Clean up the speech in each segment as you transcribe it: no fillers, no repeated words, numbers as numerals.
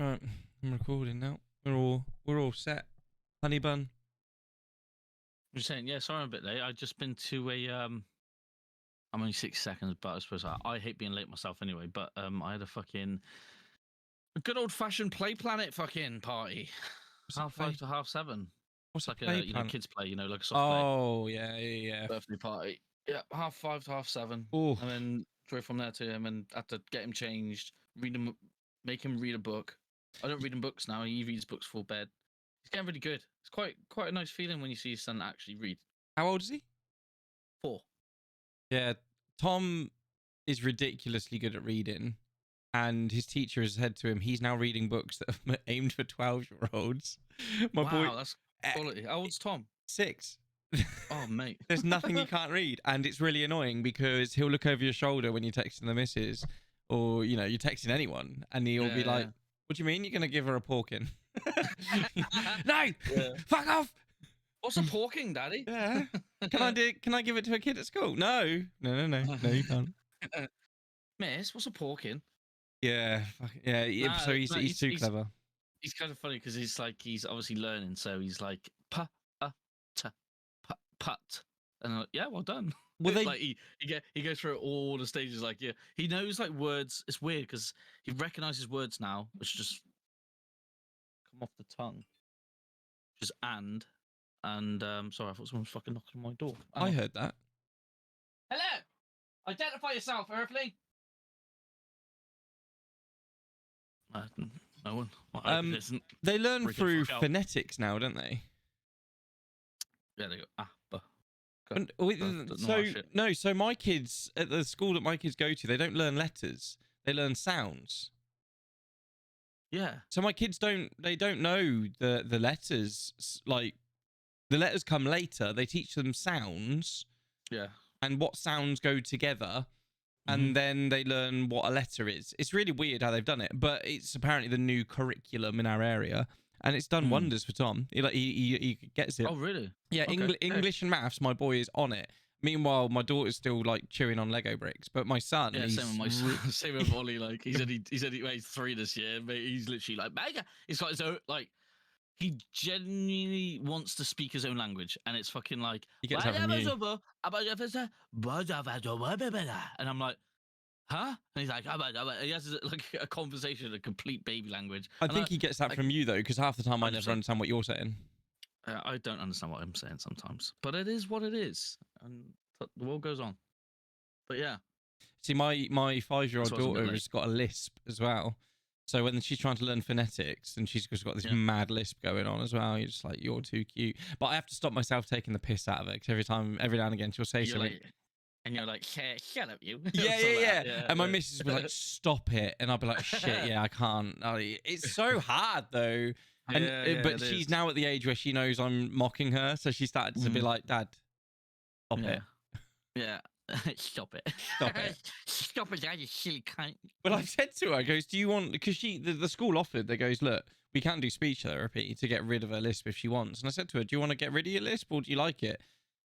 Right, I'm recording now. We're all set. Honey bun. I'm saying, yeah, sorry I'm a bit late. I've just been to I'm only 6 seconds, but I suppose I hate being late myself anyway. But I had a good old fashioned Play Planet fucking party. What's a 5:30 play? to 7:30. What's It's a like play a plan? kids play, like a soft play Oh yeah. birthday party. Yeah, 5:30 to 7:30. Oh, And then drove from there to him and had to get him changed, read him make him read a book. I don't read him books now, he reads books for bed. He's getting really good. It's quite a nice feeling when you see your son actually read. how old is he? 4. Yeah, Tom is ridiculously good at reading, and his teacher has said to him he's now reading books that are aimed for 12-year-olds. My boy, Wow, that's quality. How old's Tom? 6. Oh, mate. There's nothing he can't read, and it's really annoying because he'll look over your shoulder when you're texting the missus, or you're texting anyone, and he'll be like, Yeah. "What do you mean you're gonna give her a porkin?" No, Yeah. fuck off. What's a porking, Daddy? Yeah. Can I give it to a kid at school? No, you can't. Miss, what's a porking? Yeah, yeah. Nah, So he's no, too clever. he's kind of funny because he's obviously learning, so he's like pa ta put, and I'm like, yeah, well done. Well, they Like he goes through all the stages, like yeah, he knows like words. It's weird because he recognizes words now, which just come off the tongue, just and sorry, I thought someone was fucking knocking on my door. I heard that. Hello, identify yourself, Earthling. No one. Well, I hope it isn't. They learn Freaking through fuck out. phonetics now, don't they? Yeah, they go but. And, No, so my kids at the school that my kids go to, they don't learn letters; they learn sounds. yeah. So my kids don't know the letters. Like the letters come later. They teach them sounds. Yeah. And what sounds go together, and then they learn what a letter is. It's really weird how they've done it, but it's apparently the new curriculum in our area, and it's done wonders for Tom. He gets it. Oh, really? Yeah, Okay. English and maths. My boy is on it. Meanwhile, my daughter's still like chewing on Lego bricks, but my son, Yeah, same with my son. Same with Ollie. Like he said he weighs 3 this year, but he's literally like mega. It's got his own like. He genuinely wants to speak his own language, and it's fucking like. He gets that from you. And I'm like, huh? And he's like, he has like a conversation in a complete baby language. I think he gets that from you though, because half the time I never understand what you're saying. I don't understand what I'm saying sometimes, but it is what it is, and the world goes on. But yeah. See, my 5-year-old daughter has got a lisp as well. So when she's trying to learn phonetics, and she's just got this mad lisp going on as well, you're just like, you're too cute. But I have to stop myself taking the piss out of it, because every now and again she'll say something. And you're like, shut up, you. Yeah. And my missus will be like, stop it. And I'll be like, shit, yeah, I can't. It's so hard though. But she's now at the age where she knows I'm mocking her. So she started to be like, Dad, stop it. Yeah. Stop it. Stop it, Dad, you silly cunt. But I said to her, I goes, do you want, because the school offered, they goes, look, we can do speech therapy to get rid of her lisp if she wants. And I said to her, do you want to get rid of your lisp or do you like it?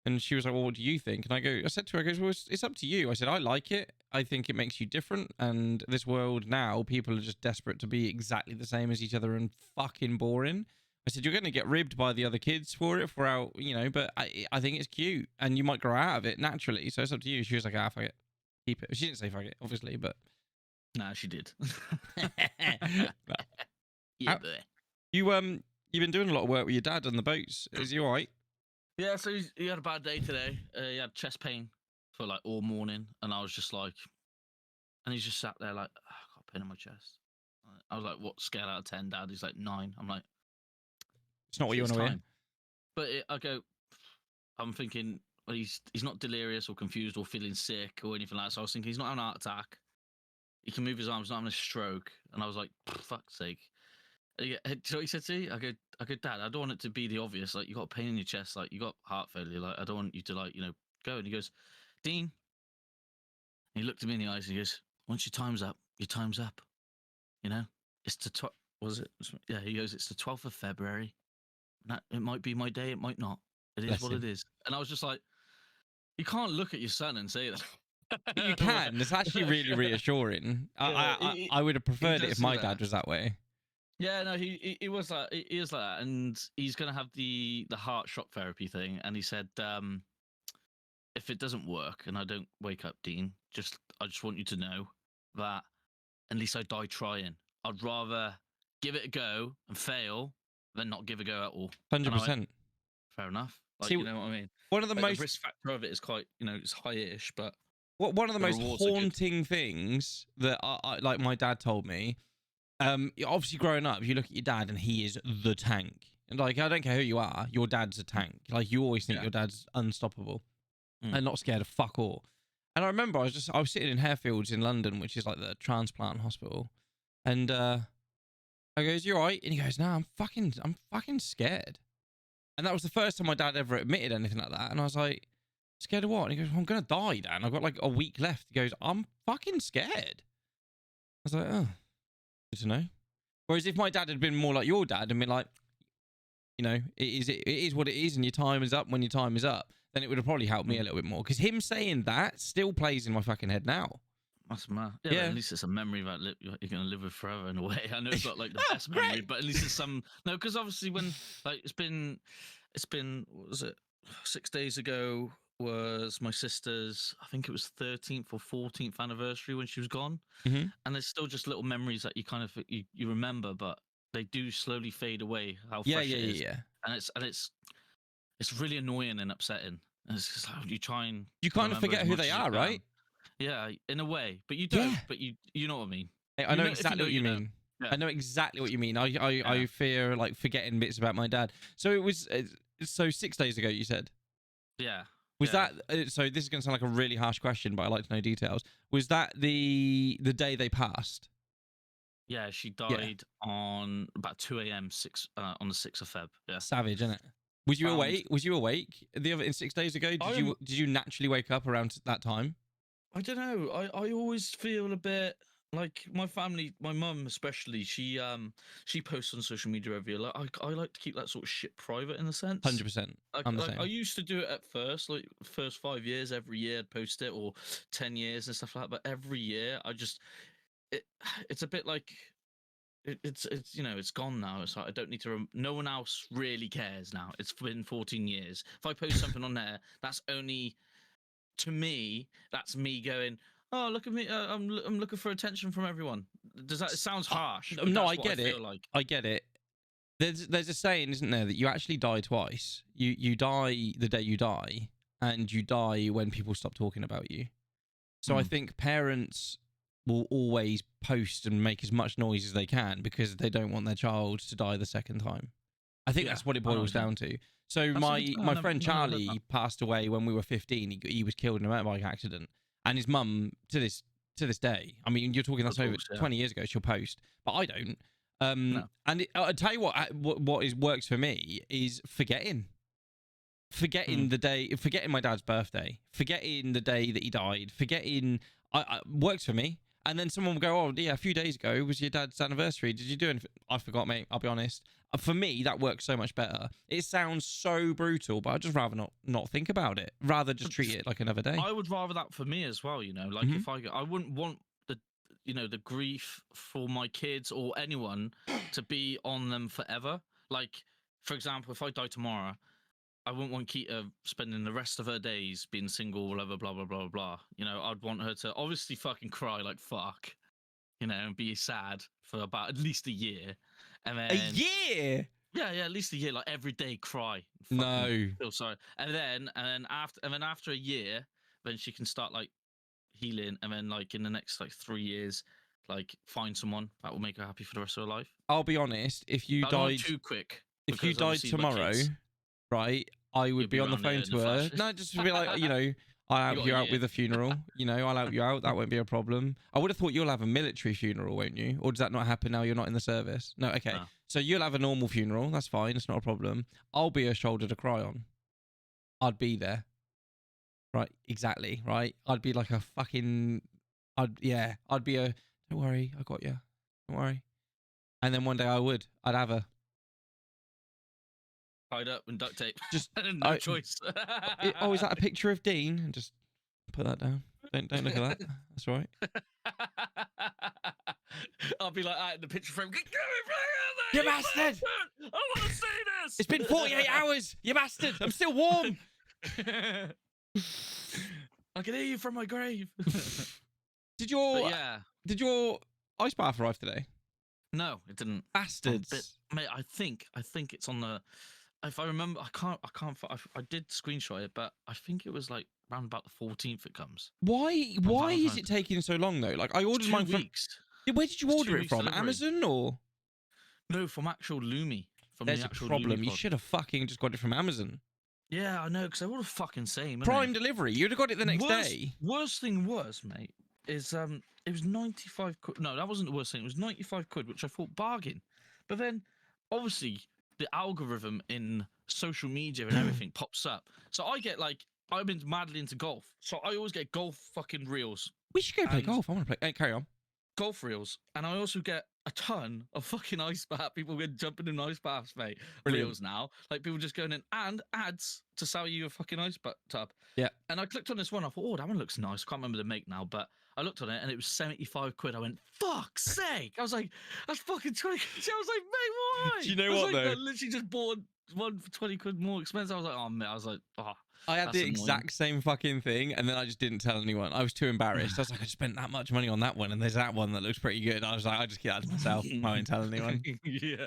And she was like, well, what do you think? And I said to her, I goes, well, it's up to you. I said, I like it. I think it makes you different. And this world now, people are just desperate to be exactly the same as each other and fucking boring. I said, you're going to get ribbed by the other kids for it, but I think it's cute. And you might grow out of it naturally. So it's up to you. She was like, fuck it. Keep it. She didn't say fuck it, obviously, but. Nah, she did. Yeah, boy. You've been doing a lot of work with your dad on the boats. Is he all right? Yeah, so he had a bad day today. He had chest pain for like all morning, and I was just like, and he's just sat there like, oh, I got a pain in my chest. I was like, what scale out of 10, Dad? He's like 9. I'm like, it's not what you want to hear. But I go, I'm thinking, well, he's not delirious or confused or feeling sick or anything like that. So I was thinking he's not having a heart attack. He can move his arms, not having a stroke. And I was like, fuck's sake. Do you know what he said to me? I go, Dad, I don't want it to be the obvious. Like, you got a pain in your chest. Like, you got heart failure. Like, I don't want you to, like, go. And he goes, Dean. And he looked at me in the eyes and he goes, once your time's up, your time's up. It's the was it? Yeah, he goes, it's the 12th of February. It might be my day, it might not. It is what it is. And I was just like, you can't look at your son and say that. You can. It's actually really reassuring. I would have preferred it if my dad was that way. Yeah, no, he was like he is like that, and he's gonna have the heart shock therapy thing, and he said, if it doesn't work and I don't wake up, Dean, I just want you to know that at least I die trying. I'd rather give it a go and fail than not give a go at all. And I went, 100%. fair enough. Like, See, you know what I mean? one of the Like the most risk factor of it is quite, it's high-ish, but one of the the most rewards are good. haunting things that I like my dad told me. Obviously, growing up, you look at your dad and he is the tank. And like, I don't care who you are, your dad's a tank. Like, you always think Yeah. your dad's unstoppable Mm. and not scared of fuck all. And I remember I was sitting in Harefields in London, which is like the transplant hospital, and I goes, "You all right?" And he goes, "No, I'm fucking scared." And that was the first time my dad ever admitted anything like that. And I was like, "Scared of what?" And he goes, well, "I'm gonna die, Dan. I've got like a week left." He goes, "I'm fucking scared." I was like, "Oh, good to know." Whereas if my dad had been more like your dad and been like, it is what it is, and your time is up when your time is up, then it would have probably helped me a little bit more. Because him saying that still plays in my fucking head now. That's mad. Yeah, Yeah. but at least it's a memory that you're going to live with forever in a way. I know it's not like the Oh, best memory, great. but at least it's some. No, because obviously when like it's been, what was it? 6 days ago was my sister's. I think it was 13th or 14th anniversary when she was gone, Mm-hmm. and there's still just little memories that you kind of you remember, but they do slowly fade away. How Yeah, fresh yeah, it is, yeah, yeah. and it's really annoying and upsetting. And it's just like you try and You kind of remember forget as who much they as you are, can. right? Yeah, in a way, but you Yeah. don't. But you know what I mean. I know If you exactly know, what you you know. mean. Yeah, I know exactly what you mean. I yeah, fear like forgetting bits about my dad. So it was so 6 days ago. You said yeah, was yeah, that? So this is going to sound like a really harsh question, but I like to know details. Was that the day they passed? yeah. She Yeah, died on about 2 a.m. On the 6th of Feb. Yeah, savage, isn't it? Was you found. awake? Was you awake the other in 6 days ago? I am. Did you naturally wake up around that time? I don't know. I always feel a bit like my family, my mum especially. She posts on social media every year. Like I like to keep that sort of shit private in a sense. 100%. Like, I'm the like I same. used to do it at first, like first 5 years, every year I'd post it, or 10 years and stuff like that. But every year, it, it's a bit like it's it's gone now. It's like I don't need to. No one else really cares now. It's been 14 years. If I post something on there, that's only to me. That's me going, oh look at me. I'm looking for attention from everyone. Does that? It sounds harsh, but No, that's I what I get it. feel like. I get it. There's a saying, isn't there, that you actually die twice. You die the day you die, and you die when people stop talking about you. So I Mm. think parents will always post and make as much noise as they can because they don't want their child to die the second time. I think Yeah, that's what it I know what boils you mean. down to. So That's a good. I my friend never heard that. Charlie passed away when we were 15. He was killed in a motorbike accident, and his mum to this day. I mean, you're talking Of that's over course, yeah. 20 years ago. She'll post, but I don't. No. And I'll tell you what is works for me is forgetting Mm. the day, forgetting my dad's birthday, forgetting the day that he died, forgetting works for me. And then someone will go, "Oh, yeah, a few days ago was your dad's anniversary. Did you do anything?" I forgot, mate. I'll be honest. For me, that works so much better. It sounds so brutal, but I'd just rather not think about it. Rather just treat it like another day. I would rather that for me as well. Like Hmm. if I wouldn't want the grief for my kids or anyone to be on them forever. Like, for example, if I die tomorrow, I wouldn't want Keita spending the rest of her days being single, blah blah blah blah blah blah. I'd want her to obviously fucking cry like fuck, and be sad for about at least a year, and A then year? yeah, at least a year, like every day cry, fucking No. feel sorry, and then after a year, then she can start like healing, and then like in the next like 3 years, like find someone that will make her happy for the rest of her life. I'll be honest. But I don't want too quick If you because died obviously my tomorrow, kids, right, I you'll would be be on the around there phone in to the her. flash. No, just to be like, I'll You help got a you out year. with a funeral. I'll help you out. That won't be a problem. I would have thought you'll have a military funeral, won't you? Or does that not happen now you're not in the service? No, okay. No. So you'll have a normal funeral. That's fine. It's not a problem. I'll be a shoulder to cry on. I'd be there. Right, exactly. Right. I'd be like a fucking. I'd be a. Don't worry, I got you. Don't worry. And then one day I'd have a. Tied up and duct tape. Just. No choice. Oh, is that a picture of Dean? And just put that down. Don't look at that. That's all right. I'll be like that in the picture frame. You bastard! I want to see this. It's been 48 hours, you bastard! I'm still warm. I can hear you from my grave. Did But your ice bath arrive today? no, it didn't. Bastards. Mate, I think it's on the. If I remember, I can't. I did screenshot it, but I think it was like around about the 14th. It comes. Why is Valentine's. it taking so long though? Like I ordered It's mine 2 from. weeks. Where did you It's order 2 it weeks from? delivery. Amazon or? No, from actual Lumi. From There's the a actual problem. Lumi You pod. should have fucking just got it from Amazon. Yeah, I know, because they're all the fucking same. Prime delivery. You'd have got it the next day. Worst thing was, mate, is it was 95 quid. No, that wasn't the worst thing. It was 95 quid, which I thought bargain. But then, obviously, the algorithm in social media and everything pops up. So I get like, I've been madly into golf. So I always get golf fucking reels. We should go play And- golf. I want to play. Hey, carry on. Golf reels. And I also get a ton of fucking ice bath. People get jumping in ice baths, mate. Brilliant. Reels now. Like people just going in and ads to sell you a fucking ice tub. Yeah. And I clicked on this one. I thought, oh, that one looks nice. Can't remember the make now, but I looked on it and it was 75 quid. I went, fuck's sake. I was like, that's fucking 20. I was like, mate, why? Do you know I was what, like, though? I literally just bought one for 20 quid more expensive. I was like, oh, mate. I was like, oh. I had That's the annoying. exact same fucking thing, and then I just didn't tell anyone. I was too embarrassed. I was like, I spent that much money on that one, and there's that one that looks pretty good. I was like, I just keep that to myself. I won't tell anyone. Yeah.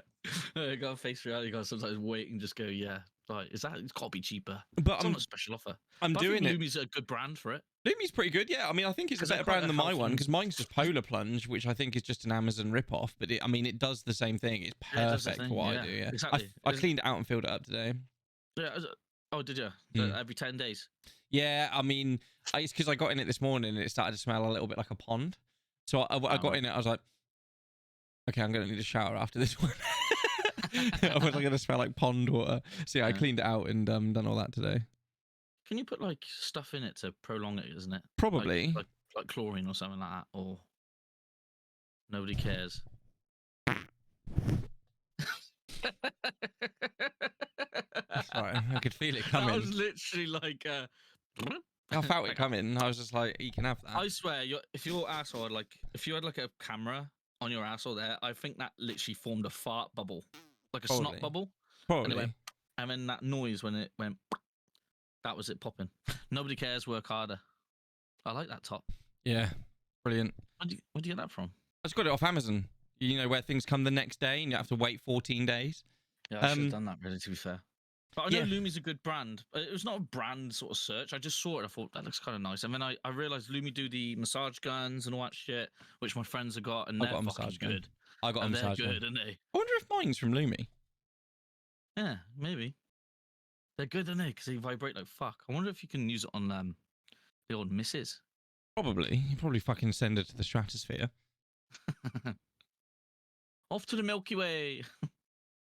I got to face reality. You got to sometimes wait and just go, yeah. Like, it's got to be cheaper. But It's on a special offer. I'm But I doing think it. Lumi's a good brand for it. Lumi's pretty good, yeah. I mean, I think it's a 'Cause they're better quite brand a than my health one and- because mine's just Polar Plunge, which I think is just an Amazon rip-off. But it does the same thing. It's Yeah, it does the perfect for thing, what yeah, I do. Yeah, exactly. I cleaned it out and filled it up today. Yeah. Oh, did you? Mm. Every 10 days? Yeah, I mean, it's because I got in it this morning and it started to smell a little bit like a pond. So I got in it. I was like, okay, I'm gonna need a shower after this one. I was gonna smell like pond water. So yeah, I Yeah. cleaned it out and done all that today. Can you put like stuff in it to prolong it, isn't it? Probably. Like chlorine or something like that, or nobody cares. Right, I could feel it That coming. was literally like. I felt it coming. I was just like, you can have that. I swear, if your asshole had if you had like a camera on your asshole there, I think that literally formed a fart bubble, like a Probably. snot bubble. Probably. Anyway. And then that noise when it went, that was it popping. Nobody cares, work harder. I like that top. Yeah, brilliant. Where'd you get that from? I just got it off Amazon. You know, where things come the next day and you have to wait 14 days. Yeah, I should have done that, really, to be fair. But I know Yeah. Lumi's a good brand. It was not a brand sort of search. I just saw it. I thought, that looks kind of nice. And then I realised Lumi do the massage guns and all that shit, which my friends have got, and I they're got a fucking massage gun. good. I got a And they're massage gun. good, aren't they? I wonder if mine's from Lumi. Yeah, maybe. They're good, aren't they? Because they vibrate like fuck. I wonder if you can use it on the old misses. Probably. You probably fucking send it to the stratosphere. Off to the Milky Way.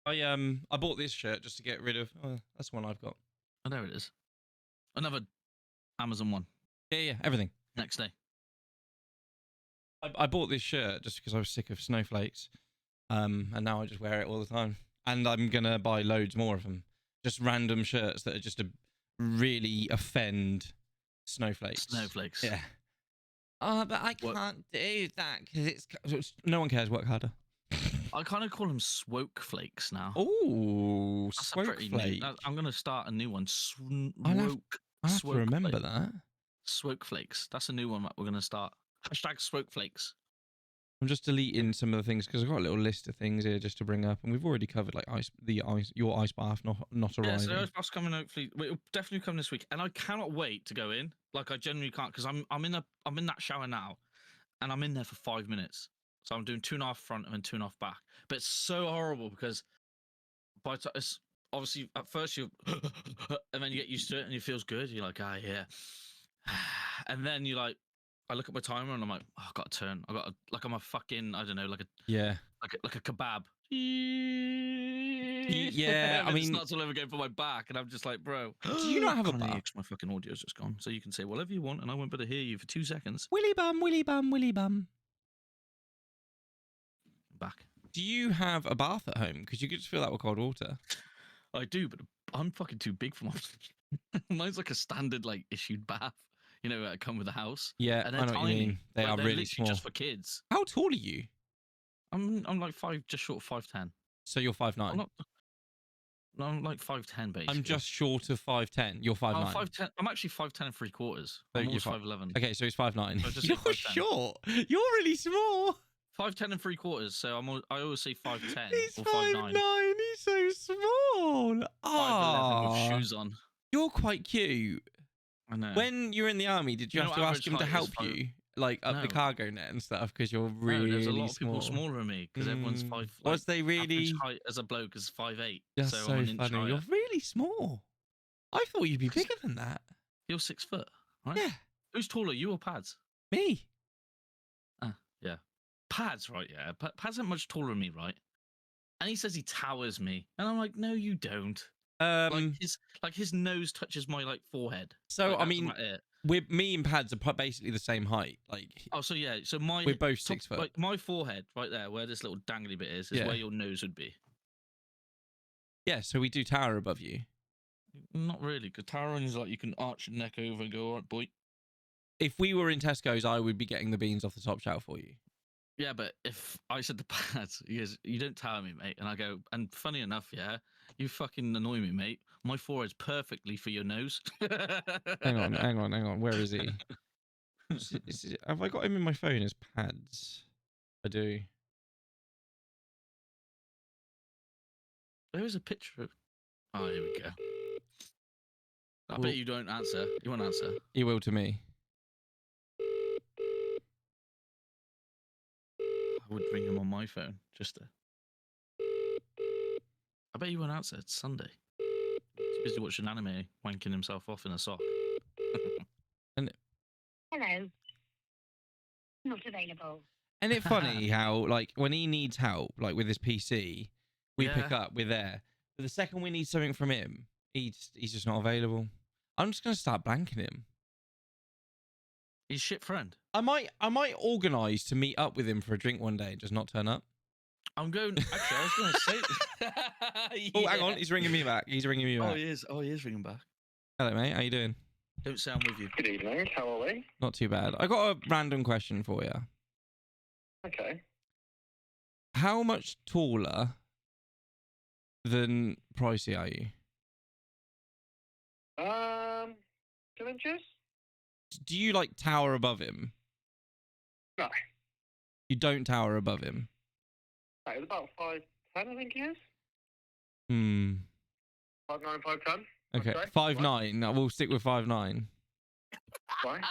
I bought this shirt just to get rid of. Oh, that's the one I've got. Oh, there it is. Another Amazon one. Yeah, everything. Next day. I bought this shirt just because I was sick of snowflakes, and now I just wear it all the time. And I'm gonna buy loads more of them. Just random shirts that are just to really offend snowflakes. Snowflakes. Yeah. Oh, but I can't do that because no one cares. Work harder. I kind of call them swoke flakes now. Oh, That's a swoke pretty flake. I'm going to start a new one. I'll have to Swoke remember flake. that. Swoke flakes. That's a new one that we're going to start. Hashtag swoke flakes. I'm just deleting some of the things because I've got a little list of things here just to bring up, and we've already covered like your ice bath not Yeah, arriving. so the ice bath's coming. Hopefully, it'll definitely come this week, and I cannot wait to go in. Like I genuinely can't because I'm in that shower now, and I'm in there for 5 minutes. So I'm doing 2.5 front and then 2.5 back. But it's so horrible because by the time it's obviously at first you and then you get used to it and it feels good. You're like, yeah. And then you like, I look at my timer and I'm like, oh, I've got to turn. Like I'm a fucking, I don't know, like a kebab. Yeah, I it mean, starts all over again for my back, and I'm just like, bro. Do you not have a Can't hear you bath? 'cause my fucking audio's just gone, so you can say whatever you want, and I won't be able to hear you for 2 seconds. Willy bum, willy bum, willy bum. Back. Do you have a bath at home? Because you could just fill that with cold water. I do, but I'm fucking too big for mine. Mine's like a standard, like issued bath. You know, come with the house. Yeah, And I they're know what you tiny. mean. They Like, are they're really literally small. just for kids. How tall are you? I'm like just short of 5'10". So you're 5'9". I'm not. No, I'm like 5'10", basically. I'm just short of 5'10". You're 5'9". I'm 5'10". I'm actually 5'10" and 3/4. So I'm you're almost 5'11". Okay, so it's 5'9". I just You're say 5'10". short. You're really small. 5'10" and 3/4. So I always say 5'10" He's or 5'9". 5'9". He's so small. 5'11" with Ah, shoes on. you're quite cute. I know. When you're in the army, did you You have know to ask average him to height is help 5. you, like up the No. cargo net and stuff, because you're No, really there's a lot of small? people smaller than me because everyone's 5. Like, Was they average really? height as a bloke is 5'8". That's So so I'm an inch funny. higher. You're really small. I thought you'd be 'Cause- bigger than that. You're 6 foot, right? Yeah, Who's taller, you or Pads? me. Yeah. Pads, right? Yeah. Pads isn't much taller than me, right? And he says he towers me, and I'm like, no, you don't. Like his nose touches my like forehead. So Like, I that's mean, about it. me and Pads are basically the same height. Like, Oh, so yeah. So my we're both top, 6 foot. like my forehead right there, where this little dangly bit is Yeah. where your nose would be. Yeah, so we do tower above you. Not really, because towering is like you can arch your neck over and go, all right, boy. If we were in Tesco's, I would be getting the beans off the top shelf for you. Yeah, but if I said to Pads, he goes, you don't tower me, mate. And I go, and funny enough, yeah, you fucking annoy me, mate. My forehead's perfectly for your nose. Hang on. Where is he? Have I got him in my phone as Pads? I do. There is a picture of. Oh, here we go. I bet you don't answer. You won't answer. He will to me. I would ring him on my phone just to. I bet you won't answer. It's Sunday. He's busy watching anime, wanking himself off in a sock. Hello. Not available. Isn't it funny how, like, when he needs help, like with his PC, we pick up, we're there. But the second we need something from him, he's just not available. I'm just gonna start blanking him. He's shit friend. I might organise to meet up with him for a drink one day and just not turn up. I'm going. Actually, I was going to say. Yeah. Oh, hang on, he's ringing me back. He's ringing me back. Oh, he is. Oh, he is ringing back. Hello, mate. How you doing? Don't say I'm with you. Good evening. How are we? Not too bad. I got a random question for you. Okay. How much taller than Pricey are you? 2 inches? Do you like tower above him? No. You don't tower above him. No, it's about 5'10", I think he is. 5'9", 5'10". Okay, Okay, 5'9". No, we'll stick with 5'9". Right.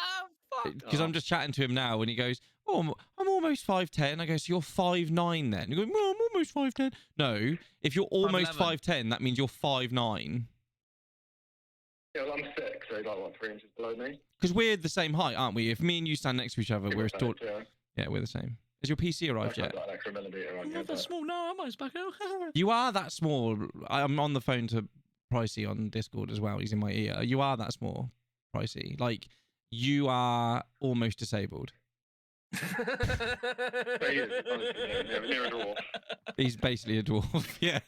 Because I'm just chatting to him now, and he goes, "Oh, I'm almost 5'10". I go, "So you're 5'9" then?" He goes, "Well, I'm almost 5'10". No, if you're almost 5'10", that means you're 5'9". Yeah, well, I'm 6, so he's like, what, 3 inches below me? Because we're the same height, aren't we? If me and you stand next to each other, we're as tall. Yeah. Yeah, we're the same. Has your PC arrived yet? Like an extra millimetre on I'm you, not that but- small. No, am I? It's back out. You are that small. I'm on the phone to Pricey on Discord as well. He's in my ear. You are that small, Pricey. Like, you are almost disabled. He is, honestly, near a dwarf. He's basically a dwarf, yeah.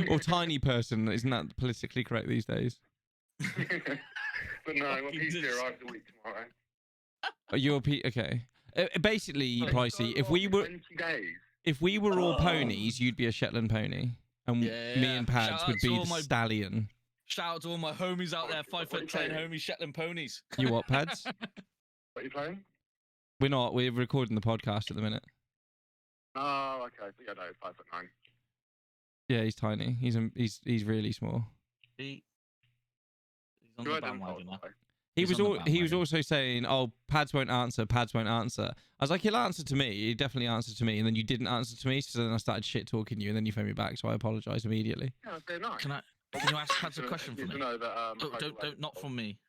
Or tiny person. Isn't that politically correct these days? But no, my PC arrives a week tomorrow. You're okay. Basically, Pricey, if we were 20 days. if we were all ponies, you'd be a Shetland pony, and me and Pads Shout would out to be all the my- stallion. Shout out to all my homies out there, 5'10" homies, Shetland ponies. You what, Pads? What are you playing? We're not. We're recording the podcast at the minute. Oh, okay. But yeah, no, 5'9". Yeah, he's tiny. He's really small. He's on You the heard him bandwagon now. talk, He He's was on the all. He was bandwagon. also saying, "Oh, Pads won't answer. Pads won't answer." I was like, "He'll answer to me. He definitely answered to me." And then you didn't answer to me, so then I started shit talking you, and then you phoned me back. So I apologized immediately. Yeah, that's very nice. Can you ask Pads a question for You me? to know that, Don't, not from me.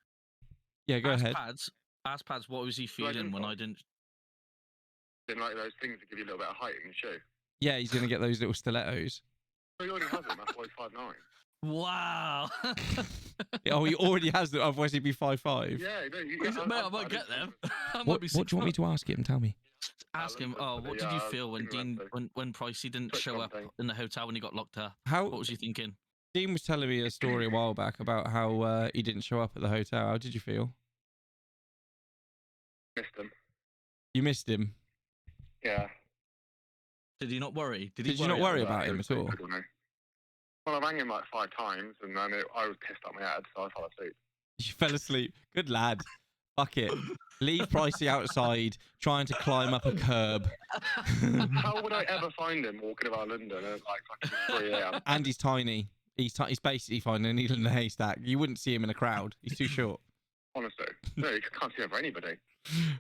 Yeah, go ask ahead. Ask Pads what was he Do I feeling when info? I didn't. Didn't like those things that give you a little bit of height in your shoe. Yeah, he's gonna get those little stilettos. So he already has them. That's why he's 5'9". Wow. Oh, he already has them. Otherwise, he'd be 5'5". Yeah, no, you Mate, I might get them. I might What be do you want me to ask him? Tell me. ask him? Oh, what did you feel when Dean, when Pricey didn't Twitch show up something. in the hotel when he got locked up? How What was he thinking? Dean was telling me a story a while back about how he didn't show up at the hotel. How did you feel? Missed him. You missed him. Yeah. Did he not worry? Did you not worry about him at all? I don't know. Well, I rang him like 5 times, and then I was pissed at my head, so I fell asleep. You fell asleep. Good lad. Fuck it. Leave Pricey outside, trying to climb up a curb. How would I ever find him walking about London at like fucking 3 a.m.? And he's tiny. He's basically finding a needle in a haystack. You wouldn't see him in a crowd. He's too short. Honestly. No, you can't see him for anybody.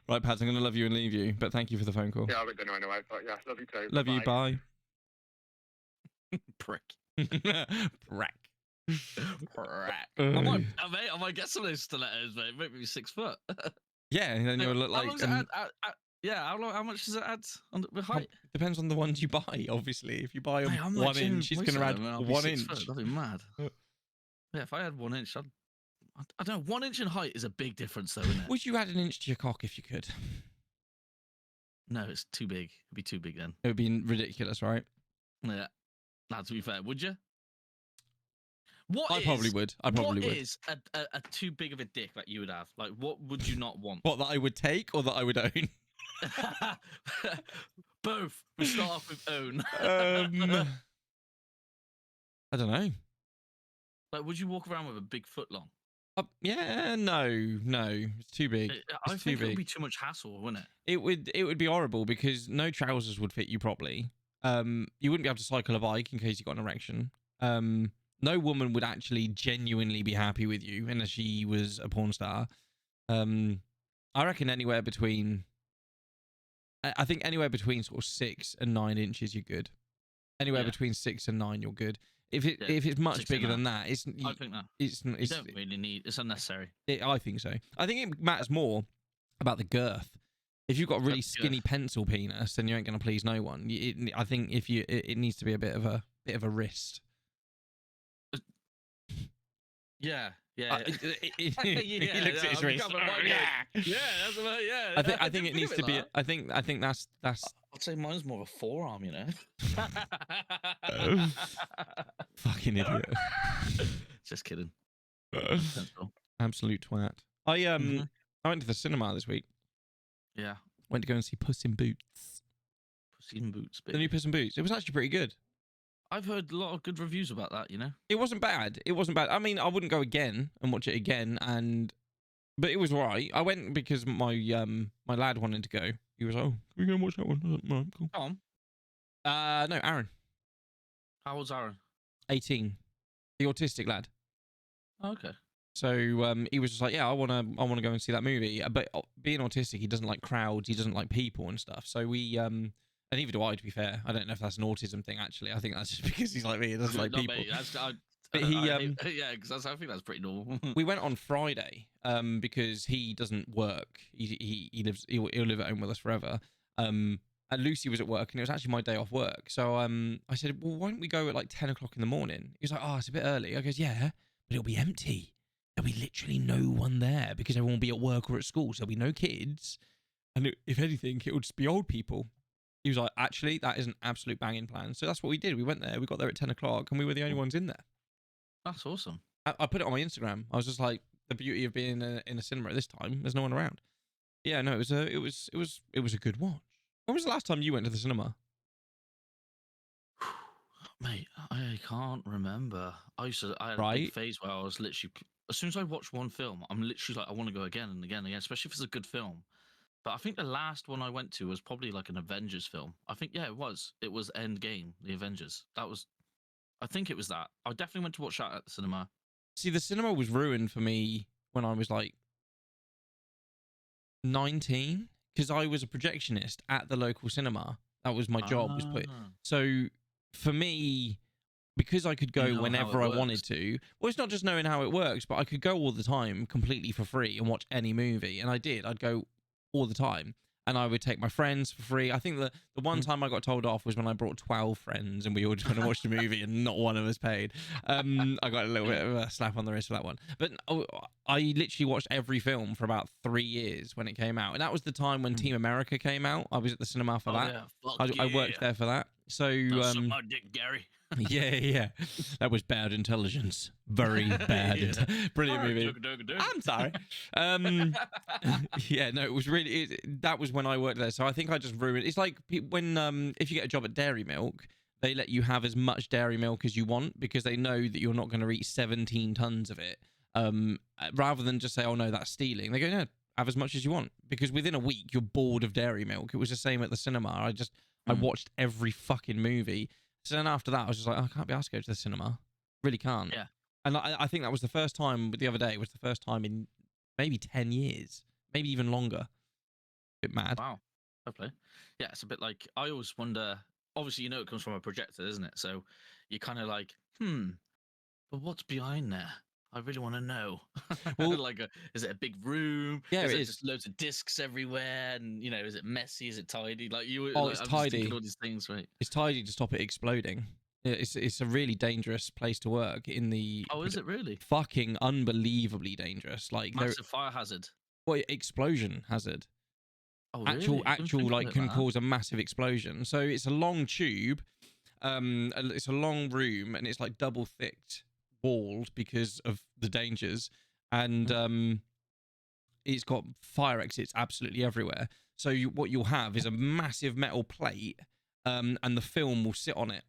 Right, Pads, I'm going to love you and leave you, but thank you for the phone call. Yeah, I don't know anyway, but yeah, love you too. Love you, bye. Prick. Prick. I might get some of those stilettos, mate. Maybe 6 foot. Yeah, and then you'll look How like... long's it yeah, how much does it add on the height? Depends on the ones you buy, obviously. If you buy them Mate, I'm 1 inch, it's going to add 1 inch. That'd be mad. Yeah, if I had 1 inch, I don't know. 1 inch in height is a big difference, though, isn't it? Would you add an inch to your cock if you could? No, it's too big. It'd be too big then. It would be ridiculous, right? Yeah. Nah, to be fair, would you? I probably would. What is a too big of a dick that you would have? Like, what would you not want? What, that I would take or that I would own? Both. We start off with own. I don't know. Like, would you walk around with a big foot long? Yeah, no, it's too big. I think it would be too much hassle, wouldn't it? It would be horrible because no trousers would fit you properly. You wouldn't be able to cycle a bike in case you got an erection. No woman would actually genuinely be happy with you unless she was a porn star. I reckon anywhere between... I think anywhere between sort of 6 and 9 inches, you're good. Anywhere between 6 and 9, you're good. If it's much bigger than that, I think that you don't really need. It's unnecessary. I think so. I think it matters more about the girth. If you've got a really skinny pencil penis, then you ain't gonna please no one. I think if it needs to be a bit of a wrist. Yeah. He looks at his wrist. That's about, yeah. I think it needs to be. I think that's. I'd say mine's more of a forearm, you know. Fucking idiot. Just kidding. Absolute twat. I went to the cinema this week. Yeah. Went to go and see Puss in Boots. Puss in Boots. The new Puss in Boots. It was actually pretty good. I've heard a lot of good reviews about that, you know? It wasn't bad. I mean, I wouldn't go again and watch it again, but it was alright. I went because my lad wanted to go. He was like, "Oh, can we go and watch that one?" I was like, "Right, cool." Tom? No, Aaron. How old's Aaron? 18. The autistic lad. Oh, okay. So he was just like, "Yeah, I wanna go and see that movie." But being autistic, he doesn't like crowds. He doesn't like people and stuff. So we and neither do I, to be fair. I don't know if that's an autism thing, actually. I think that's just because he's like me. He doesn't like people. Mate, but yeah, because I think that's pretty normal. We went on Friday because he doesn't work. He'll live at home with us forever. And Lucy was at work, and it was actually my day off work. So I said, "Well, why don't we go at like 10 o'clock in the morning?" He was like, "Oh, it's a bit early." I goes, "Yeah, but it'll be empty. There'll be literally no one there because everyone will be at work or at school. So there'll be no kids. And if anything, it would just be old people." He was like, "Actually, that is an absolute banging plan." So that's what we did. We went there. We got there at 10 o'clock, and we were the only ones in there. That's awesome. I put it on my Instagram. I was just like, the beauty of being in a cinema at this time. There's no one around. Yeah, no, it was a good watch. When was the last time you went to the cinema? Mate, I can't remember. I had a big phase where I was literally, as soon as I watch one film, I'm literally like, I want to go again and again and again, especially if it's a good film. But I think the last one I went to was probably like an Avengers film. I think, yeah, it was. It was Endgame, the Avengers. I think it was that. I definitely went to watch that at the cinema. See, the cinema was ruined for me when I was like 19, because I was a projectionist at the local cinema. That was my job. So for me, because I could go whenever I wanted to, well, it's not just knowing how it works, but I could go all the time completely for free and watch any movie. And I did. I'd go all the time. And I would take my friends for free. I think the one time I got told off was when I brought 12 friends and we all just went and watched a movie and not one of us paid. I got a little bit of a slap on the wrist for that one. But I literally watched every film for about 3 years when it came out. And that was the time when Team America came out. I was at the cinema for that. Yeah. I worked there for that. So suck my dick, Gary. Yeah. That was bad intelligence. Very bad. Yeah. Brilliant movie. Dug. I'm sorry. Yeah, no, it was really. That was when I worked there, so I think I just ruined. It's like when if you get a job at Dairy Milk, they let you have as much dairy milk as you want because they know that you're not going to eat 17 tons of it. Rather than just say, "Oh no, that's stealing," they go, "No, have as much as you want," because within a week you're bored of dairy milk. It was the same at the cinema. I watched every fucking movie. So then after that, I was just like, oh, I can't be asked to go to the cinema. Really can't. Yeah. And I think that was the first time, the other day, it was the first time in maybe 10 years, maybe even longer. Bit mad. Wow. Fair. Yeah, it's a bit like, I always wonder, obviously, you know, it comes from a projector, isn't it? So you're kind of like, but what's behind there? I really want to know. Well, Like, is it a big room? Yeah, is it it is. just loads of discs everywhere? And, you know, is it messy? Is it tidy? Like, Oh, like, it's I'm just tidy. thinking all these things, right? It's tidy to stop it exploding. It's a really dangerous place to work in the. Oh, is it really? Fucking unbelievably dangerous. Like, Massive fire hazard. well, explosion hazard. Oh, Actual really? like can cause a massive explosion. So it's a long tube, it's a long room, and it's like double thicked walled because of the dangers, and it's got fire exits absolutely everywhere. So what you'll have is a massive metal plate, and the film will sit on it.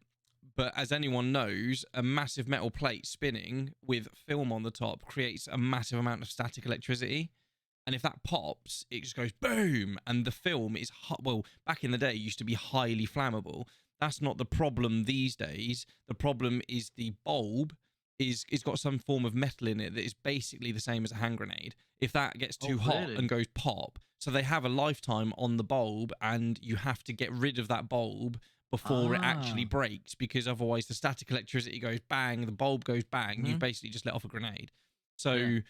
But as anyone knows, a massive metal plate spinning with film on the top creates a massive amount of static electricity. And if that pops, it just goes boom. And the film is, well, back in the day, it used to be highly flammable. That's not the problem these days. The problem is the bulb is got some form of metal in it that is basically the same as a hand grenade. If that gets too hot and goes pop, so they have a lifetime on the bulb, and you have to get rid of that bulb before it actually breaks, because otherwise the static electricity goes bang, the bulb goes bang, you've basically just let off a grenade. So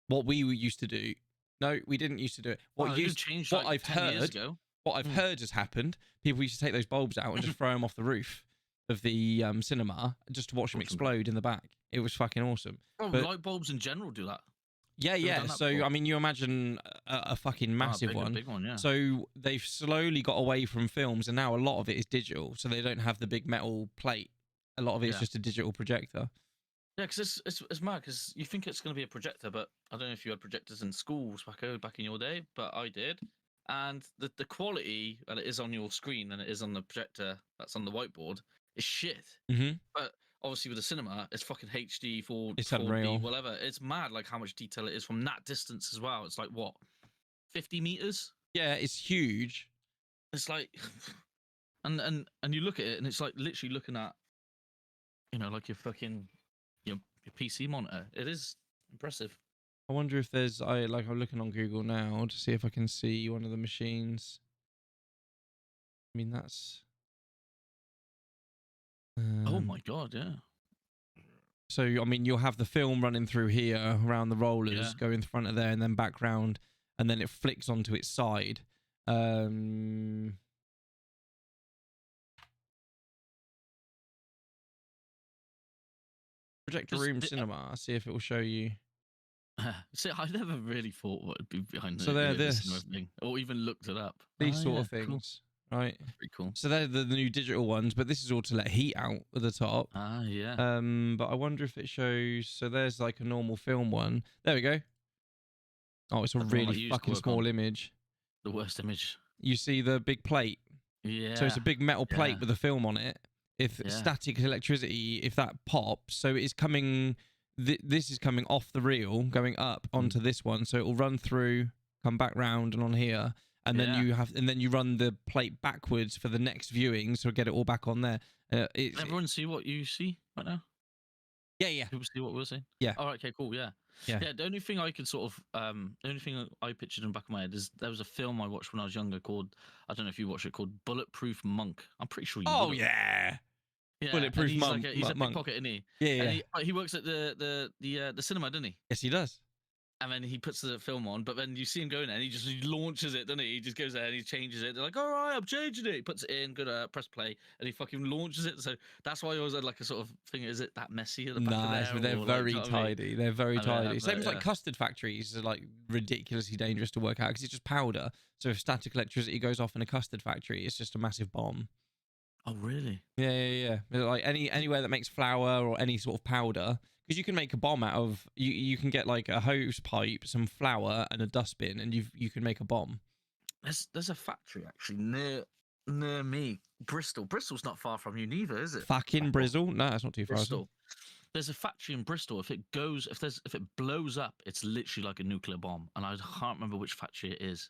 what we used to do, no, we didn't used to do it. What I've heard has happened, people used to take those bulbs out and just throw them off the roof of the cinema just to watch them explode in the back. It was fucking awesome. Oh, light bulbs in general do that. Yeah. So, I mean, you imagine a fucking massive one. Big one, yeah. So they've slowly got away from films, and now a lot of it is digital. So they don't have the big metal plate. A lot of it is just a digital projector. Yeah, because it's mad, because you think it's going to be a projector, but I don't know if you had projectors in schools back in your day, but I did. And the quality that it is on your screen and it is on the projector that's on the whiteboard is shit. Mm-hmm. But obviously with the cinema, it's fucking HD, it's 4D, unreal. whatever. It's mad, like how much detail it is from that distance as well. It's like, what, 50 meters? Yeah, it's huge. It's like, and you look at it, and it's like literally looking at, you know, like your fucking your PC monitor. It is impressive. I wonder if there's I'm looking on Google now to see if I can see one of the machines. I mean, that's oh my god, yeah. So I mean, you'll have the film running through here around the rollers, go in front of there, and then background, and then it flicks onto its side. Projector room cinema. See if it will show you. See, I never really thought what would be behind so this thing, or even looked it up. These sort of things, right? Pretty cool. So they're the new digital ones, but this is all to let heat out at the top. Yeah. But I wonder if it shows. So there's like a normal film one. There we go. Oh, it's a really fucking small image. The worst image. You see the big plate. Yeah. So it's a big metal plate with a film on it. If static electricity, if that pops, so it's coming. This is coming off the reel, going up onto this one. So it will run through, come back round and on here, and then you run the plate backwards for the next viewing, so get it all back on there. Everyone see what you see right now? Yeah. People see what we're seeing? Yeah. All right. Okay. Cool. Yeah. The only thing I could sort of, the only thing I pictured in the back of my head is there was a film I watched when I was younger called, I don't know if you watched it, called Bulletproof Monk. I'm pretty sure you. Oh yeah. Yeah, Bulletproof Monk. Monk. He's a pickpocket, isn't he? Yeah. And he works at the cinema, doesn't he? Yes, he does. And then he puts the film on, but then you see him going there, and he launches it, doesn't he? He just goes there and he changes it. They're like, "All right, I'm changing it." He puts it in, good, press play, and he fucking launches it. So that's why I always had like a sort of thing: is it that messy at the back of there? They're very tidy. They're very tidy. Same as like custard factories are like ridiculously dangerous to work out because it's just powder. So if static electricity goes off in a custard factory, it's just a massive bomb. Oh, really? Yeah. Like anywhere that makes flour or any sort of powder, because you can make a bomb out of you can get like a hose pipe, some flour, and a dustbin, and you can make a bomb. There's a factory actually near me, Bristol. Bristol's not far from you neither, is it? Fucking Brizzle? No, that's not too far. Bristol. There's a factory in Bristol. If it blows up, it's literally like a nuclear bomb. And I can't remember which factory it is.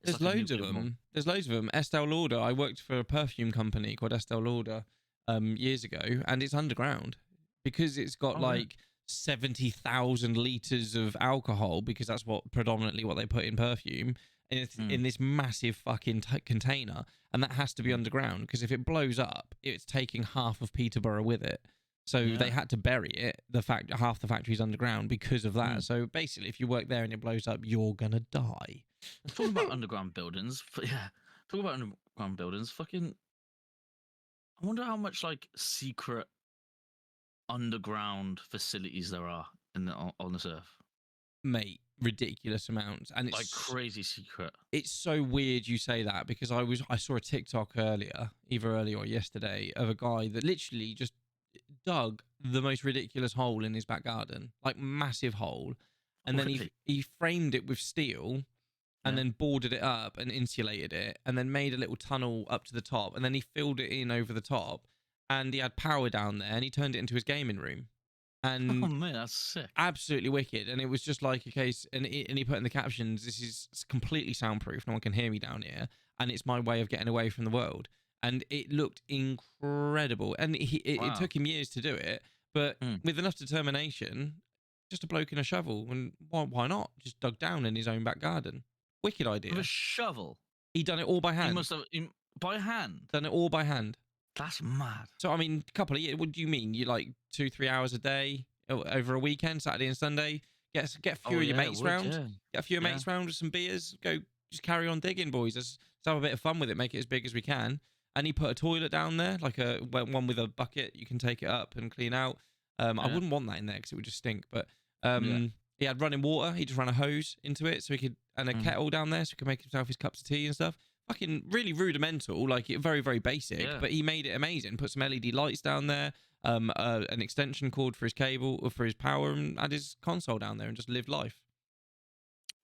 It's There's like a loads of nuclear bomb. them. There's loads of them. Estee Lauder. I worked for a perfume company called Estee Lauder years ago, and it's underground because it's got Oh, like really? 70,000 liters of alcohol, because that's predominantly what they put in perfume, and it's in this massive fucking container, and that has to be underground, because if it blows up, it's taking half of Peterborough with it. So they had to bury it. Half the factory's underground because of that. So basically, if you work there and it blows up, you're gonna die. Talking about underground buildings, talking about underground buildings. Fucking, I wonder how much like secret underground facilities there are on this earth. Mate, ridiculous amounts, and it's Like crazy secret. It's so weird you say that, because I saw a TikTok either earlier or yesterday, of a guy that literally just dug the most ridiculous hole in his back garden, like massive hole, and then he framed it with steel, and then boarded it up and insulated it, and then made a little tunnel up to the top, and then he filled it in over the top, and he had power down there, and he turned it into his gaming room. And oh man, that's sick. Absolutely wicked. And it was just like a case, and he put in the captions, "This is completely soundproof. No one can hear me down here, and it's my way of getting away from the world." And it looked incredible. And it took him years to do it, but with enough determination, just a bloke in a shovel, and why not? Just dug down in his own back garden. Wicked idea. With a shovel. He done it all by hand. He must have by hand. Done it all by hand. That's mad. So I mean, a couple of years. What do you mean? You like 2-3 hours a day over a weekend, Saturday and Sunday? Get a few of your mates round. Get a few mates round with some beers. Go, just carry on digging, boys. Let's have a bit of fun with it. Make it as big as we can. And he put a toilet down there, like one with a bucket. You can take it up and clean out. I wouldn't want that in there because it would just stink. But he had running water. He just ran a hose into it, so he could, and a kettle down there, so he could make himself his cups of tea and stuff. Fucking really rudimental, like very, very basic, but he made it amazing. Put some LED lights down there, an extension cord for his cable, or for his power, and had his console down there, and just lived life.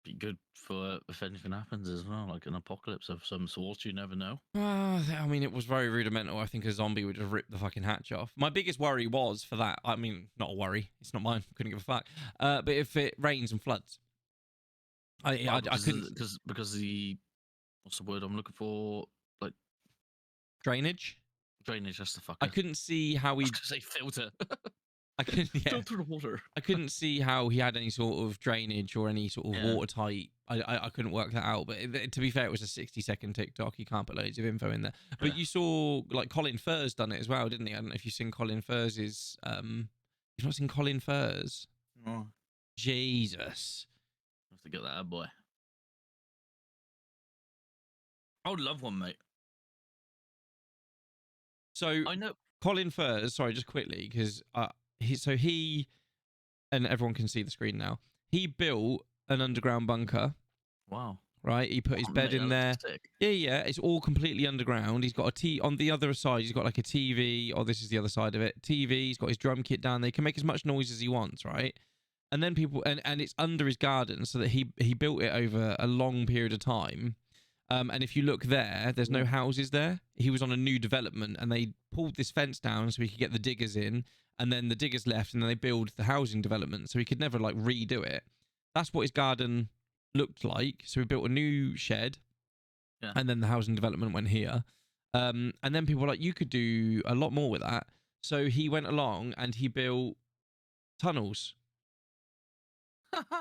Be good for if anything happens as well, like an apocalypse of some sort. You never know. I mean, it was very rudimental. I think a zombie would just rip the fucking hatch off. My biggest worry was for that. I mean, not a worry. It's not mine. Couldn't give a fuck. But if it rains and floods, I couldn't, because the what's the word I'm looking for? Like drainage. Drainage. That's the fuck. I couldn't see how he. I was gonna say filter. I couldn't. Yeah. Filter the water. I couldn't see how he had any sort of drainage or any sort of watertight. I couldn't work that out. But to be fair, it was a 60-second TikTok. You can't put loads of info in there. But you saw like Colin Furze done it as well, didn't he? I don't know if you've seen Colin Furze's. You've not seen Colin Furze? No. Jesus. I have to get that boy. I would love one, mate. So I know Colin Furze. Sorry, just quickly, because he and everyone can see the screen now. He built an underground bunker. Wow. Right, he put his bed in there. Sick. Yeah, it's all completely underground. He's got on the other side. He's got like a TV. Oh, this is the other side of it. TV. He's got his drum kit down there. He can make as much noise as he wants, right? And then people and it's under his garden, so that he built it over a long period of time. And if you look there, there's no houses there. He was on a new development, and they pulled this fence down so he could get the diggers in, and then the diggers left, and then they built the housing development, so he could never like redo it. That's what his garden looked like. So we built a new shed, and then the housing development went here. And then people were like, you could do a lot more with that. So he went along and he built tunnels.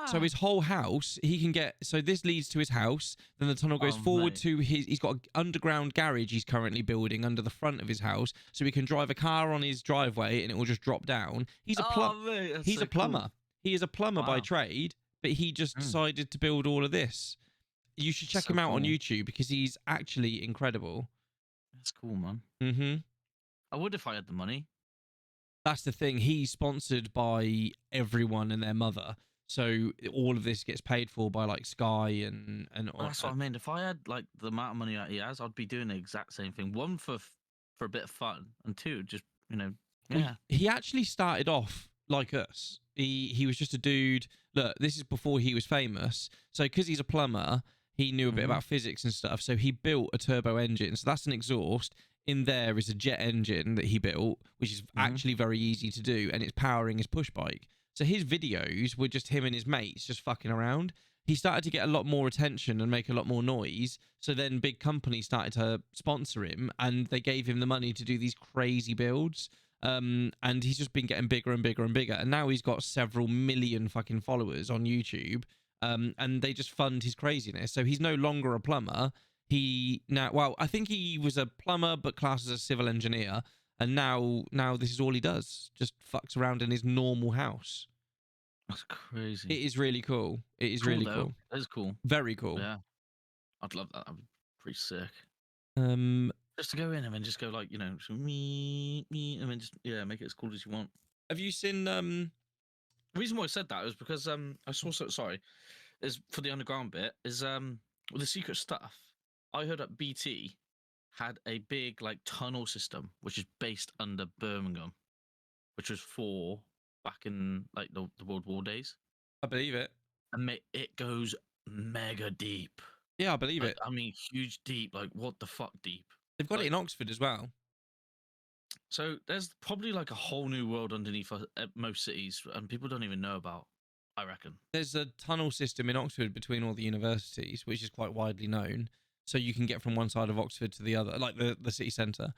So his whole house, he can get. So this leads to his house. Then the tunnel goes forward to his. He's got an underground garage he's currently building under the front of his house, so he can drive a car on his driveway and it will just drop down. He's a plumber. He's a plumber. Cool. He is a plumber by trade, but he just decided to build all of this. You should check him out on YouTube because he's actually incredible. That's cool, man. Mm-hmm. I would if I had the money. That's the thing. He's sponsored by everyone and their mother. So all of this gets paid for by like Sky and that's what I mean. If I had like the amount of money that he has, I'd be doing the exact same thing. One for for a bit of fun, and 2, just Well, yeah. he actually started off like us. He was just a dude. Look, this is before he was famous. So because he's a plumber, he knew a bit Mhm. about physics and stuff. So he built a turbo engine. So that's an exhaust. In there is a jet engine that he built, which is actually very easy to do, and it's powering his push bike. So his videos were just him and his mates just fucking around. He started to get a lot more attention and make a lot more noise. So then big companies started to sponsor him, and they gave him the money to do these crazy builds. And he's just been getting bigger and bigger and bigger. And now he's got several million fucking followers on YouTube. And they just fund his craziness. So he's no longer a plumber. Well, I think he was a plumber, but classed as a civil engineer. And now this is all he does. Just fucks around in his normal house. That's crazy. It is really cool. It is Cool, really though. cool. That is cool. Very cool. Yeah, I'd love that. That'd be pretty sick. Just to go in and then just go like, so me, and then just make it as cool as you want. Have you seen The reason why I said that was because I saw is for the underground bit is with the secret stuff. I heard that BT had a big like tunnel system which is based under Birmingham, which was for back in like the World War days. I believe it. And it goes mega deep. Yeah, I believe Like, it. I mean, huge deep. Like, what the fuck deep? They've got it like- in Oxford as well. So there's probably like a whole new world underneath most cities, and people don't even know about. I reckon. There's a tunnel system in Oxford between all the universities, which is quite widely known. So you can get from one side of Oxford to the other, like the city centre,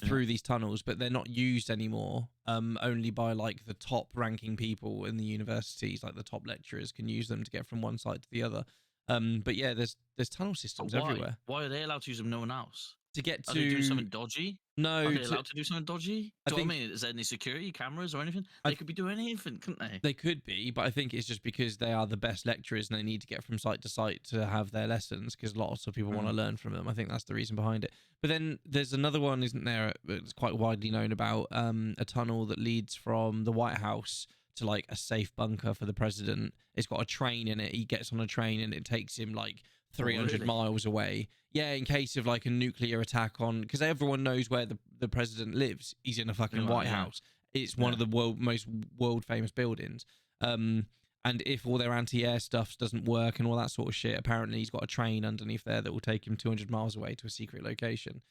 through these tunnels, but they're not used anymore. Only by like the top ranking people in the universities, like the top lecturers, can use them to get from one side to the other. But yeah, there's tunnel systems But why? everywhere Why are they allowed to use them? No one else. to get Are they doing to. something dodgy? No, Are they allowed to do something dodgy? I Do you know what think- I mean? Is there any security cameras or anything? I They could be doing anything, couldn't they? They could be, but I think it's just because they are the best lecturers and they need to get from site to site to have their lessons because lots of people want to learn from them. I think that's the reason behind it. But then there's another one, isn't there? It's quite widely known about a tunnel that leads from the White House to like a safe bunker for the president. It's got a train in it. He gets on a train and it takes him like 300 really? miles away. Yeah, in case of like a nuclear attack on, because everyone knows where the president lives. He's in a fucking Right, White yeah. House. It's one of the most world famous buildings. And if all their anti-air stuff doesn't work and all that sort of shit, apparently he's got a train underneath there that will take him 200 miles away to a secret location,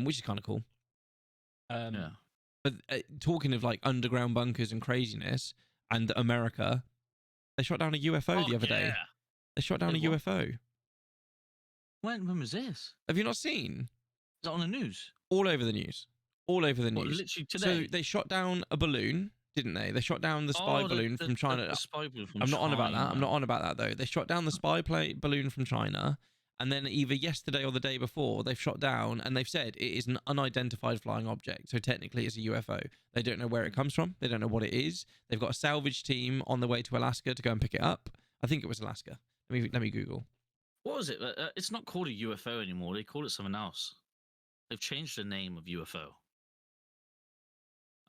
which is kind of cool. Yeah. But talking of like underground bunkers and craziness, and America, they shot down a UFO the Fuck other day. yeah. They shot down a They what? UFO. When was this? Have you not seen? Is that on the news? All over the news. All over the What, news. literally today? So they shot down a balloon, didn't they? They shot down the spy balloon from China. The spy balloon from I'm not on about that. I'm China. not on about that though. They shot down the spy balloon from China, and then either yesterday or the day before, they've shot down, and they've said it is an unidentified flying object. So technically, it's a UFO. They don't know where it comes from. They don't know what it is. They've got a salvage team on the way to Alaska to go and pick it up. I think it was Alaska. Let me Google. What was it? It's not called a UFO anymore. They call it something else. They've changed the name of UFO.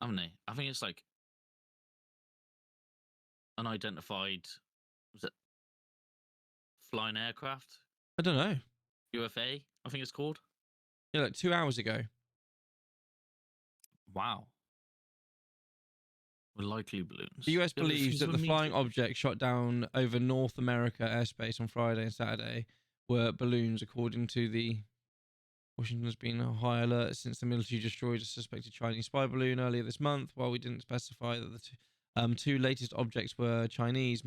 Haven't they? I think it's like unidentified. Was it flying aircraft? I don't know. UFA, I think it's called. Yeah, like 2 hours ago. Wow. With likely balloons. The US They believes refuse that to the meet flying it. object shot down over North America airspace on Friday and Saturday were balloons, according to the Washington's been on high alert since the military destroyed a suspected Chinese spy balloon earlier this month. While we didn't specify that the two latest objects were Chinese,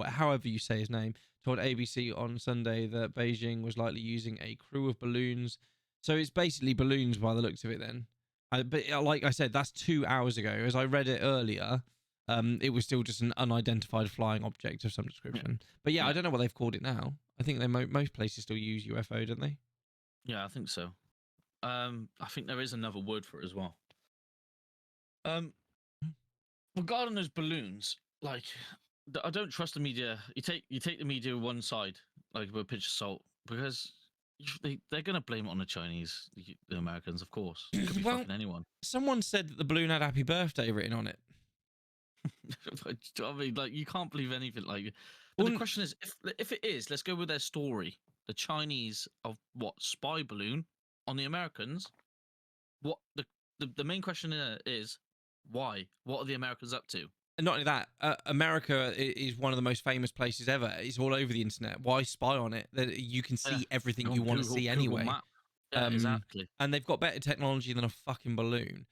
however you say his name, told ABC on Sunday that Beijing was likely using a crew of balloons. So it's basically balloons by the looks of it then. But like I said, that's 2 hours ago. As I read it earlier, it was still just an unidentified flying object of some description. But yeah, I don't know what they've called it now. I think most places still use UFO, don't they? Yeah, I think so. I think there is another word for it as well. Regarding those balloons, like I don't trust the media. You take the media one side, like with a pinch of salt, because they're gonna blame it on the Chinese, the Americans, of course. It could be Well, fucking anyone. Someone said that the balloon had "Happy Birthday" written on it. I mean, like you can't believe anything. Like, but Well, the question is, if it is, let's go with their story. The Chinese of what spy balloon on the Americans. what the main question is why? What are the Americans up to? And not only that, America is one of the most famous places ever. It's all over the internet. Why spy on it? That you can see everything On you want to Google- see Google anyway. Map. Yeah, exactly. And they've got better technology than a fucking balloon.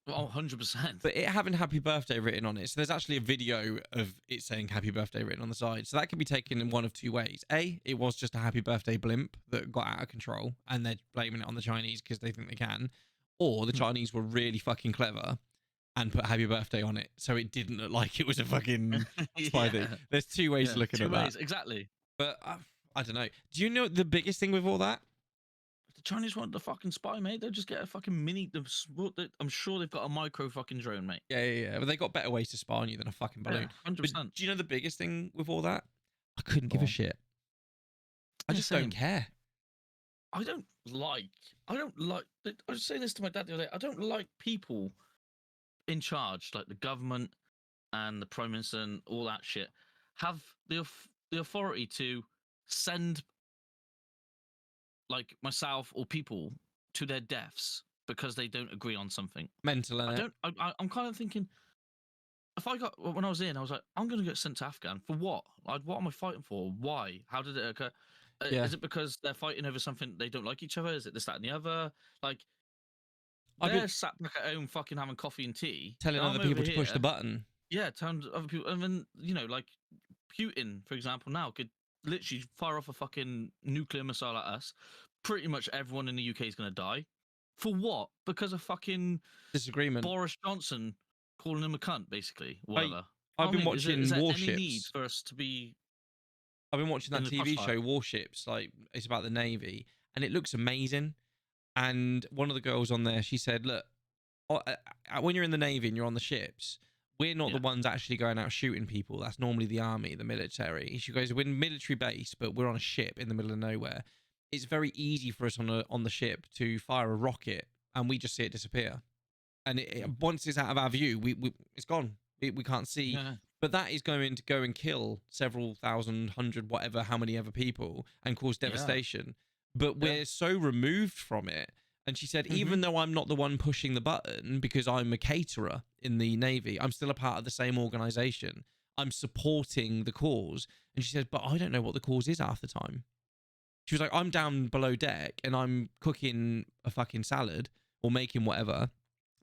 Well, 100%. But it having happy birthday written on it. So there's actually a video of it saying happy birthday written on the side. So that can be taken in one of two ways. A, it was just a happy birthday blimp that got out of control and they're blaming it on the Chinese because they think they can. Or the Chinese were really fucking clever and put happy birthday on it. So it didn't look like it was a fucking spy thing. There's two ways of looking at that. Exactly. But I don't know. Do you know the biggest thing with all that? The Chinese want the fucking spy, mate. They'll just get a fucking mini. I'm sure they've got a micro fucking drone, mate. Yeah. But they got better ways to spy on you than a fucking balloon. 100%. But do you know the biggest thing with all that? I couldn't give a shit. I just don't care. I don't like. I was saying this to my dad the other day. I don't like people in charge, like the government and the prime minister and all that shit, have the authority to send like myself or people to their deaths because they don't agree on something. Mental, innit? I'm kind of thinking, if I got, when I was in, I was like, I'm going to get sent to Afghan for what? Like, what am I fighting for? Why? How did it occur? Is it because they're fighting over something they don't like each other? Is it this, that, and the other? Like, they're sat back at home fucking having coffee and tea. Telling other people to push the button. Yeah, telling other people. And then, like Putin, for example, now could literally fire off a fucking nuclear missile at us. Pretty much everyone in the UK is going to die. For what? Because of fucking disagreement. Boris Johnson calling him a cunt, basically. Whatever. I've been watching is there Warships. Any need for us to be? I've been watching that TV show Warships. Like, it's about the Navy, and it looks amazing. And one of the girls on there, she said, "Look, when you're in the Navy and you're on the ships, we're not the ones actually going out shooting people. That's normally the army, the military." She goes, "We're in military base, but we're on a ship in the middle of nowhere. It's very easy for us on the ship to fire a rocket, and we just see it disappear. And once it's out of our view, it's gone. We can't see." Yeah. But that is going to go and kill several thousand, hundred, whatever, how many other people, and cause devastation. But we're so removed from it. And she said, even though I'm not the one pushing the button because I'm a caterer in the Navy, I'm still a part of the same organization. I'm supporting the cause. And she said, but I don't know what the cause is half the time. She was like, I'm down below deck and I'm cooking a fucking salad or making whatever.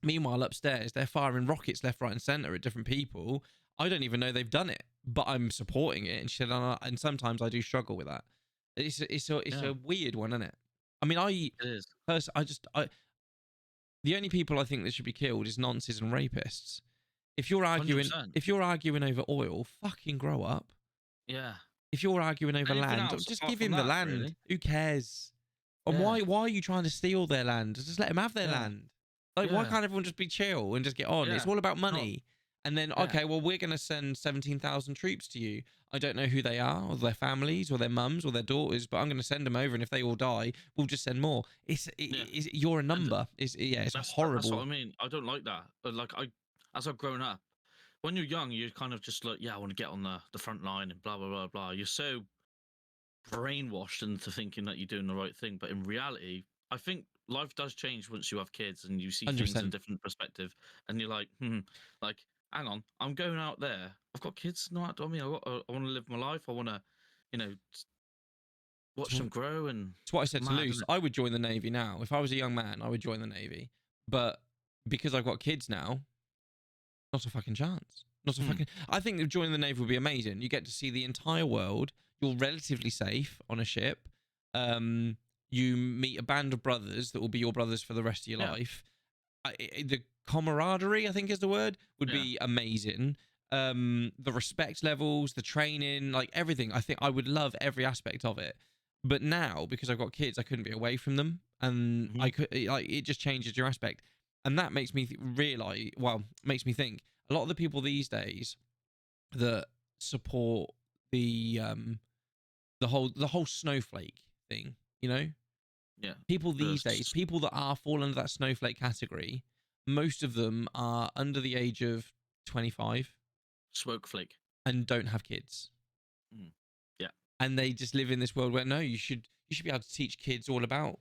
Meanwhile, upstairs, they're firing rockets left, right, and center at different people. I don't even know they've done it, but I'm supporting it. And she said, and sometimes I do struggle with that. It's a weird one, isn't it? I mean, It is. The only people I think that should be killed is nonces and rapists. If you're arguing, 100%. Over oil, fucking grow up. Yeah. If you're arguing over Anything land, else just apart give from him the that, land. really? Who cares? And why are you trying to steal their land? Just let them have their land. Like, why can't everyone just be chill and just get on? It's all about money. And then, okay, well, we're going to send 17,000 troops to you. I don't know who they are, or their families, or their mums, or their daughters, but I'm going to send them over, and if they all die, we'll just send more. You're a number. It's horrible. That's what I mean. I don't like that. But like, as I've grown up, when you're young, you're kind of just like, I want to get on the front line and blah, blah, blah, blah. You're so brainwashed into thinking that you're doing the right thing. But in reality, I think life does change once you have kids and you see 100%. Things in a different perspective. And you're like, like, hang on, I'm going out there. I've got kids. No, I mean, I want to live my life. I want to, watch them grow. And it's what I said to Luce. I would join the Navy now. If I was a young man, I would join the Navy. But because I've got kids now, not a fucking chance. Not a fucking. I think that joining the Navy would be amazing. You get to see the entire world. You're relatively safe on a ship. You meet a band of brothers that will be your brothers for the rest of your life. The camaraderie, I think is the word, would be amazing. The respect levels, the training, like everything. I think I would love every aspect of it. But now, because I've got kids, I couldn't be away from them, and I could. Like, it just changes your aspect, and that makes me realize. Well, makes me think a lot of the people these days that support the whole snowflake thing, people these days, people that are fall under that snowflake category, most of them are under the age of 25, smoke flake, and don't have kids. Yeah, and they just live in this world where no, you should be able to teach kids all about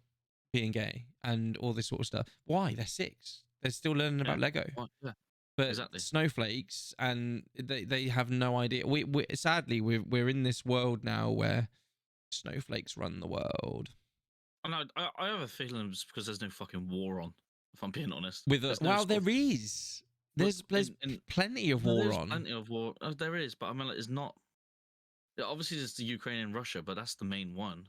being gay and all this sort of stuff. Why? They're 6. They're still learning about Lego. Well, yeah. But Exactly. snowflakes, and they have no idea. Sadly we're in this world now where snowflakes run the world. And I have a feeling it's because there's no fucking war on. If I'm being honest. With There's no well, sort there of- is. There's plenty of No, war there's on. plenty of war. There is, but I mean, like, it's not. Yeah, obviously, there's the Ukraine and Russia, but that's the main one.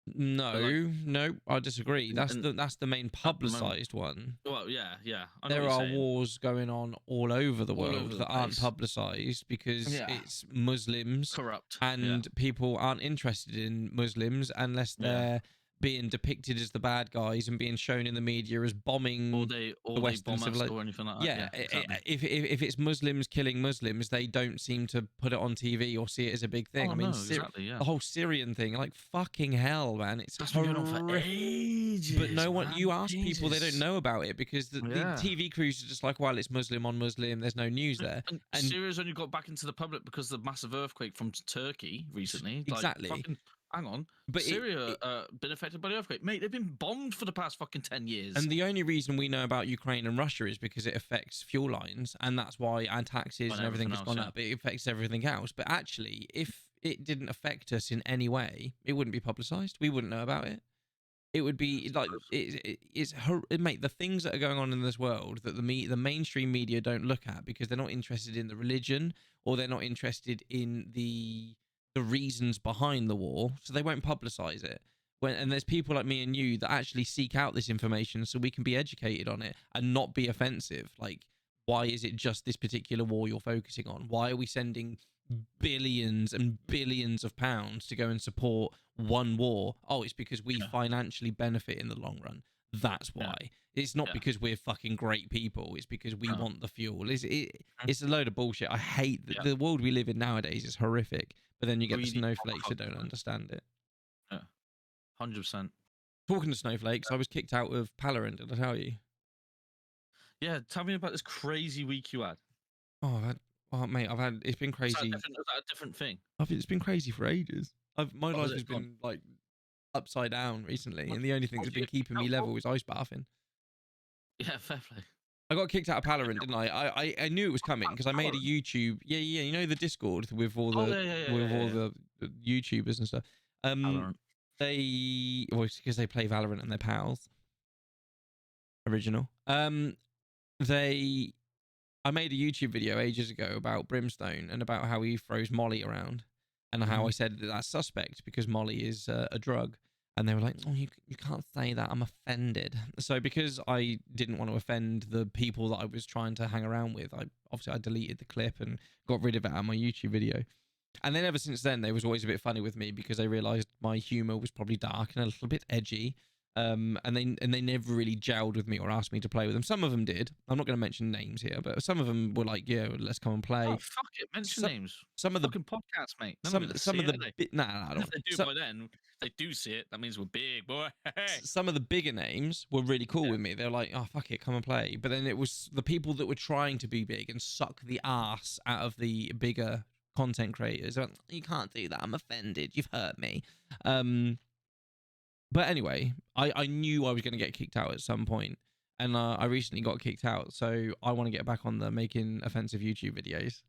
No, no, I disagree. That's and that's the main moment- publicized one. Well, yeah. I know There what are you're saying. wars going on all over the All world over the that aren't place. publicized because Yeah. it's Muslims Corrupt. and people aren't interested in Muslims unless Yeah. they're being depicted as the bad guys and being shown in the media as bombing. or they Western bomb us civili- or anything like that. Yeah, Exactly. if it's Muslims killing Muslims, they don't seem to put it on TV or see it as a big thing. Oh, I mean, no, exactly. Yeah. the whole Syrian thing, like fucking hell, man, it's That's been going on for horrific. ages. But no one, man, you ask people, they don't ages. know about it because the Yeah. TV crews are just like, well, it's Muslim on Muslim. There's no news there. And And- Syria's only got back into the public because of the massive earthquake from Turkey recently. Like, Exactly. fucking, hang on. But Syria been affected by the earthquake. Mate, they've been bombed for the past fucking 10 years. and the only reason we know about Ukraine and Russia is because it affects fuel lines, and that's why our taxes And and everything has everything gone else, up. It affects everything else. But actually, if it didn't affect us in any way, it wouldn't be publicized. We wouldn't know about it. It would be like mate. The things that are going on in this world that the mainstream media don't look at because they're not interested in the religion or they're not interested in the reasons behind the war, so they won't publicize it. And there's people like me and you that actually seek out this information so we can be educated on it and not be offensive. Like, why is it just this particular war you're focusing on? Why are we sending billions and billions of pounds to go and support one war? Oh, it's because we financially benefit in the long run. That's why. It's not because we're fucking great people. It's because we want the fuel. It's a load of bullshit. I hate the world we live in nowadays is horrific. But then you get the snowflakes that don't understand it. 100%. Talking to snowflakes, I was kicked out of Valorant, did I tell you? Yeah, tell me about this crazy week you had. Oh, mate, it's been crazy. Is that a different thing? It's been crazy for ages. My life it? has Go on. been like upside down recently, and the only thing that's been keeping me level is ice bathing. Yeah, fair play. I got kicked out of Valorant, didn't I? I knew it was coming because I made a YouTube. Yeah, you know the Discord with all the the YouTubers and stuff. Valorant. It's because they play Valorant and they're pals. Original. I made a YouTube video ages ago about Brimstone and about how he throws Molly around and how I said that that's suspect because Molly is a drug. And they were like, oh, you can't say that. I'm offended. So because I didn't want to offend the people that I was trying to hang around with, I deleted the clip and got rid of it out of my YouTube video. And then ever since then, they was always a bit funny with me because they realised my humour was probably dark and a little bit edgy. And they never really gelled with me or asked me to play with them. Some of them did. I'm not going to mention names here, but some of them were like, "Yeah, let's come and play." Oh, fuck it, mention names. Some of the fucking podcasts, mate. some of the I don't. If they do by then, if they do see it, that means we're big, boy. Some of the bigger names were really cool with me. They were like, "Oh, fuck it, come and play." But then it was the people that were trying to be big and suck the ass out of the bigger content creators. Like, you can't do that. I'm offended. You've hurt me. But anyway, I knew I was going to get kicked out at some point, and I recently got kicked out. So I want to get back on the making offensive YouTube videos.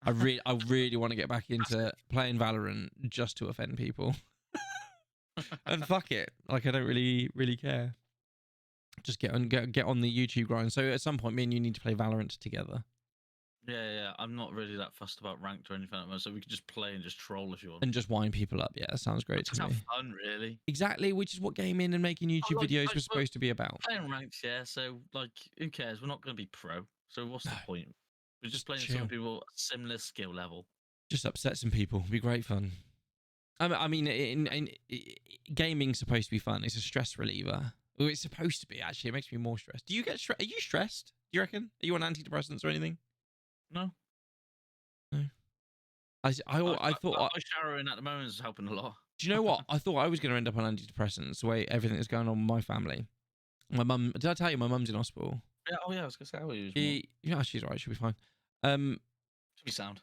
I really want to get back into playing Valorant just to offend people. And fuck it, like I don't really care. Just get on the YouTube grind. So at some point, me and you need to play Valorant together. Yeah. I'm not really that fussed about ranked or anything like that, so we could just play and just troll if you want. And just wind people up. Yeah, that sounds great Just to have me. fun, really. Exactly, which is what gaming and making YouTube videos was supposed to be about. Playing ranked, yeah. So like, who cares? We're not going to be pro. So what's the point? We're just playing some people at similar skill level. Just upset some people. It'd be great fun. I mean, in gaming's supposed to be fun. It's a stress reliever. Well, it's supposed to be, actually. It makes me more stressed. Do you get stressed? Are you stressed? Do you reckon? Are you on antidepressants or anything? No. I thought... showering at the moment is helping a lot. Do you know what? I thought I was going to end up on antidepressants the way everything that's going on with my family. My mum... Did I tell you my mum's in hospital? Yeah, I was going to say, how are you? Yeah, she's all right. She'll be fine. Should be sound.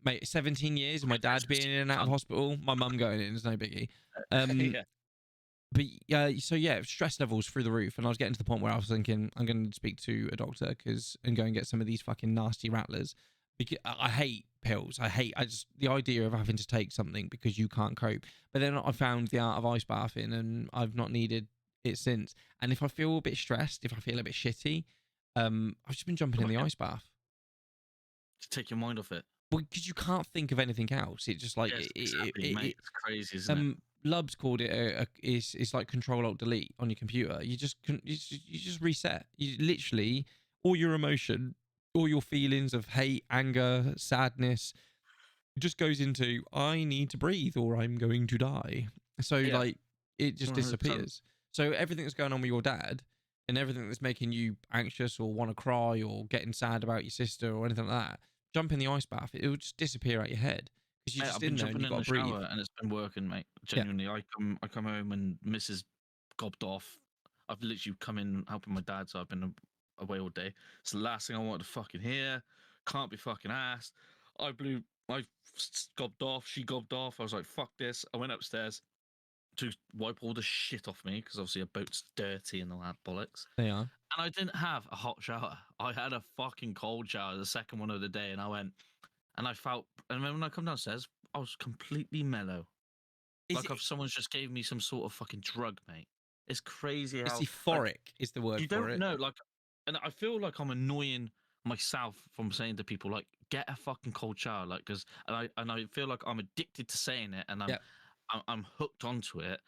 Mate, 17 years of my dad being in and out of hospital, my mum going in is no biggie. Yeah. But so yeah, stress levels through the roof, and I was getting to the point where I was thinking I'm going to speak to a doctor and go and get some of these fucking nasty rattlers. Because I hate pills. I just the idea of having to take something because you can't cope. But then I found the art of ice bathing, and I've not needed it since. And if I feel a bit stressed, if I feel a bit shitty, I've just been jumping in the ice bath. To take your mind off it. Well, because you can't think of anything else. It just like Yes, exactly, mate. It's crazy, isn't it? Lubs called it it's like Control Alt Delete on your computer. You just reset. You literally all your emotion, all your feelings of hate, anger, sadness, just goes into I need to breathe or I'm going to die. So like it just 100%. disappears. So everything that's going on with your dad and everything that's making you anxious or want to cry or getting sad about your sister or anything like that, jump in the ice bath. It will just disappear out your head because you're Mate, just I've been in there and jumping you've in got the to breathe. shower and it's been working, mate. Genuinely, I come home and Mrs. gobbed off. I've literally come in helping my dad, so I've been away all day. It's the last thing I wanted to fucking hear. Can't be fucking asked. I gobbed off. She gobbed off. I was like, fuck this. I went upstairs to wipe all the shit off me because obviously a boat's dirty and all that bollocks. They are. And I didn't have a hot shower. I had a fucking cold shower, the second one of the day, and I went, and I felt, and then when I come downstairs, I was completely mellow. If someone's just gave me some sort of fucking drug, mate. It's crazy It's how euphoric is the word you for don't it. know, like, and I feel like I'm annoying myself from saying to people like, get a fucking cold shower, like, because and I feel like I'm addicted to saying it, and I'm hooked onto it.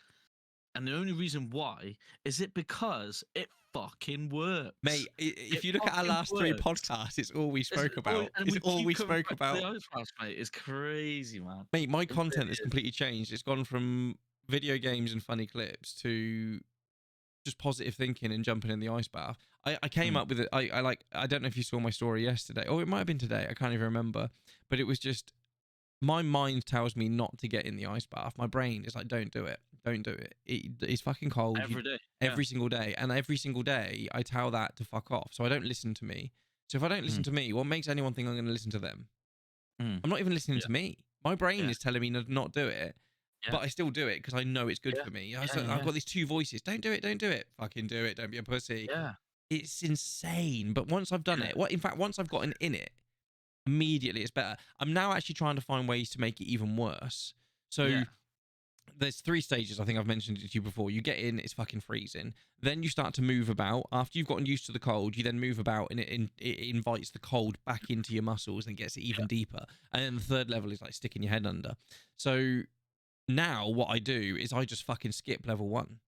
And the only reason why is it because it fucking works. Mate, if you look at our last three podcasts, it's all we spoke about. It's all we spoke about. The ice bath, mate. It's crazy, man. Mate, my content has completely changed. It's gone from video games and funny clips to just positive thinking and jumping in the ice bath. I came up with it. I don't know if you saw my story yesterday, or it might have been today. I can't even remember. But it was just my mind tells me not to get in the ice bath. My brain is like, don't do it. Don't do it. It's fucking cold. Every day. Every single day. And every single day, I tell that to fuck off. So I don't listen to me. So if I don't listen to me, what makes anyone think I'm going to listen to them? I'm not even listening to me. My brain is telling me to not do it. But I still do it because I know it's good for me. I've got these two voices. Don't do it. Don't do it. Fucking do it. Don't be a pussy. Yeah. It's insane. But once I've done it, in fact, once I've gotten in it, immediately it's better. I'm now actually trying to find ways to make it even worse. So there's 3 stages. I think I've mentioned it to you before. You get in, it's fucking freezing. Then you start to move about. After you've gotten used to the cold, you then move about, and it invites the cold back into your muscles and gets it even deeper. And then the 3rd level is like sticking your head under. So now what I do is I just fucking skip level 1.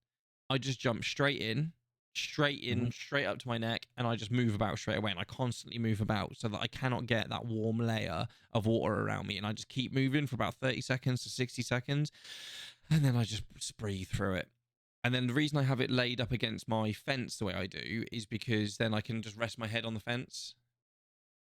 I just jump straight in, straight up to my neck, and I just move about straight away. And I constantly move about so that I cannot get that warm layer of water around me. And I just keep moving for about 30 seconds to 60 seconds. And then I just breathe through it. And then the reason I have it laid up against my fence the way I do is because then I can just rest my head on the fence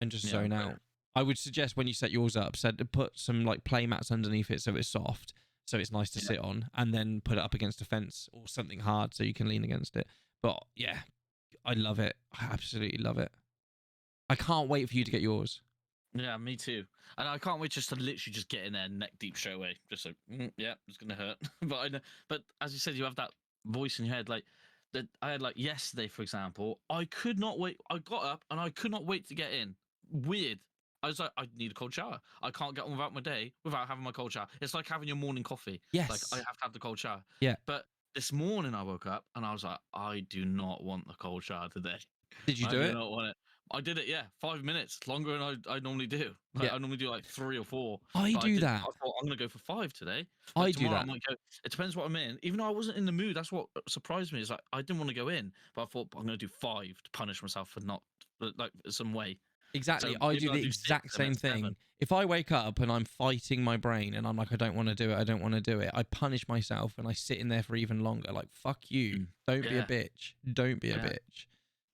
and just zone out. I would suggest when you set yours up, put some like play mats underneath it so it's soft, so it's nice to sit on, and then put it up against a fence or something hard so you can lean against it. But yeah, I love it. I absolutely love it. I can't wait for you to get yours. Yeah, me too. And I can't wait just to literally just get in there neck deep straight away. Just like, yeah, it's gonna hurt. But as you said, you have that voice in your head. Like that, I had like yesterday, for example. I could not wait. I got up and I could not wait to get in. Weird. I was like, I need a cold shower. I can't get on without my day without having my cold shower. It's like having your morning coffee. Yes. Like I have to have the cold shower. Yeah. But this morning I woke up and I was like, I do not want the cold shower today. Did you do it? I do not want it. I did it, 5 minutes longer than I normally do. I normally do like 3 or 4. I do that. I thought I'm gonna go for 5 today. I do that. I might go. It depends what I'm in. Even though I wasn't in the mood, that's what surprised me. Is like I didn't want to go in, but I thought I'm gonna do 5 to punish myself for not like some way. Exactly. So I do the exact same thing. If I wake up and I'm fighting my brain and I'm like, I don't want to do it, I punish myself and I sit in there for even longer. Like, fuck you. Don't be a bitch. Don't be a bitch.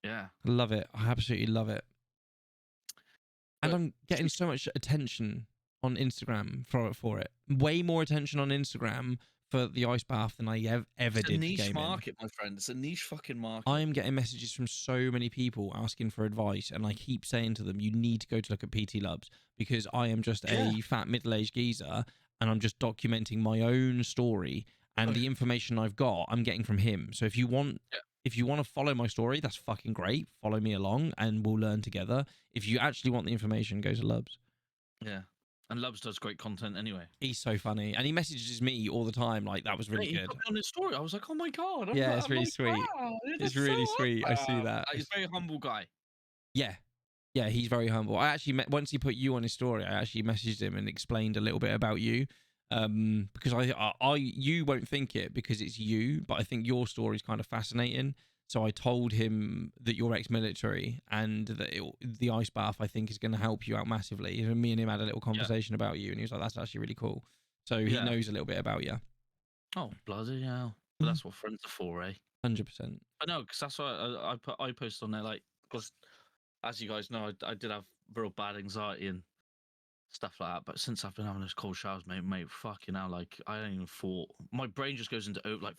Yeah. I love it. I absolutely love it. And I'm getting so much attention on Instagram for it. Way more attention on Instagram for the ice bath than I ever did. It's a niche market, my friend. It's a niche fucking market. I am getting messages from so many people asking for advice, and I keep saying to them, you need to go to look at PT Lubs, because I am just a fat middle-aged geezer, and I'm just documenting my own story, and the information I've got, I'm getting from him. So if you want, Yeah. if you want to follow my story, that's fucking great. Follow me along, and we'll learn together. If you actually want the information, go to Lubs. Yeah. And Lubs does great content anyway. He's so funny, and he messages me all the time. Like, that was really Mate, he good. put me on his story. I was like, oh my god. Yeah, it's really like, sweet. Wow, It's that's really so sweet. I see awesome. that. He's a very humble guy. Yeah. Yeah, he's very humble. I actually met, once he put you on his story, I actually messaged him and explained a little bit about you. Because you won't think it because it's you, but I think your story is kind of fascinating. So I told him that you're ex-military and that the ice bath, I think, is going to help you out massively. And me and him had a little conversation about you, and he was like, "That's actually really cool." So he knows a little bit about you. Oh, bloody hell! But that's what friends are for, eh? 100%. I know, because that's why I posted on there, like, because as you guys know, I did have real bad anxiety and stuff like that. But since I've been having those cold showers, mate, fucking hell, like I don't even thought. My brain just goes into like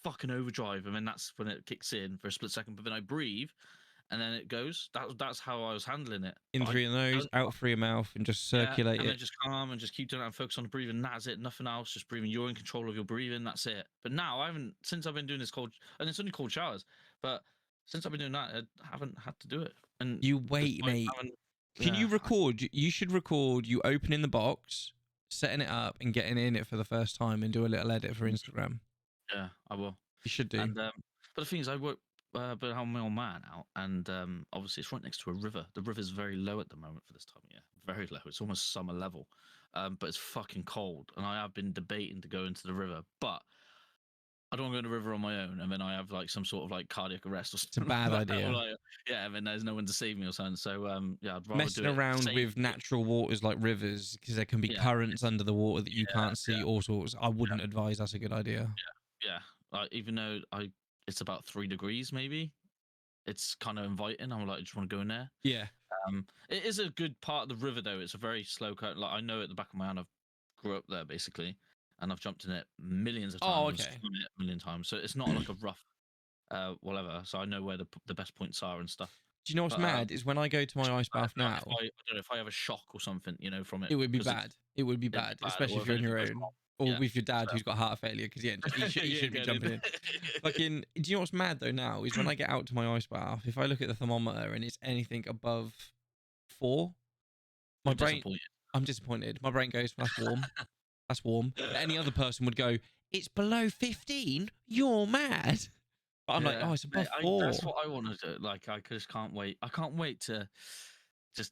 fucking overdrive, and then that's when it kicks in for a split second. But then I breathe, and then it goes. That's how I was handling it. In through your nose, out through your mouth, and just circulate and it. then just calm and just keep doing that and focus on the breathing. That's it. Nothing else. Just breathing. You're in control of your breathing. That's it. But now I haven't, since I've been doing this cold, and it's only cold showers, but since I've been doing that, I haven't had to do it. And You wait, mate. Can you record? You should record you opening the box, setting it up, and getting in it for the first time, and do a little edit for Instagram. Yeah, I will. You should do. And but the thing is, I work, but I'm my old man out, and obviously it's right next to a river. The river's very low at the moment for this time of year. Very low. It's almost summer level, but it's fucking cold. And I have been debating to go into the river, but I don't want to go in the river on my own, and then I have like some sort of like cardiac arrest or something. It's a bad idea. Like, yeah, and then there's no one to save me or something. So yeah, I'd rather Messing do it around safe. with natural waters like rivers, because there can be currents under the water that you can't see. All sorts. I wouldn't advise that's a good idea. Yeah. Like, even though it's about 3 degrees, maybe it's kind of inviting. I'm like, I just want to go in there. Yeah. It is a good part of the river though. It's a very slow current. Like, I know at the back of my hand, I've grew up there basically, and I've jumped in it millions of times. Oh, okay. Swum in it a million times. So it's not like a rough, whatever. So I know where the best points are and stuff. Do you know what's mad is when I go to my ice bath now, I don't know if I have a shock or something, from it. it would be bad. It would be bad, especially if you're on your own. Or with your dad who's got heart failure, because he should be jumping in. Fucking, do you know what's mad though now is when I get out to my ice bath, if I look at the thermometer and it's anything above 4, my brain, I'm disappointed. My brain goes, that's warm. That's warm. Any other person would go, it's below 15. You're mad. But I'm like, oh, it's above 4. That's what I want to do. Like, I just can't wait. I can't wait to just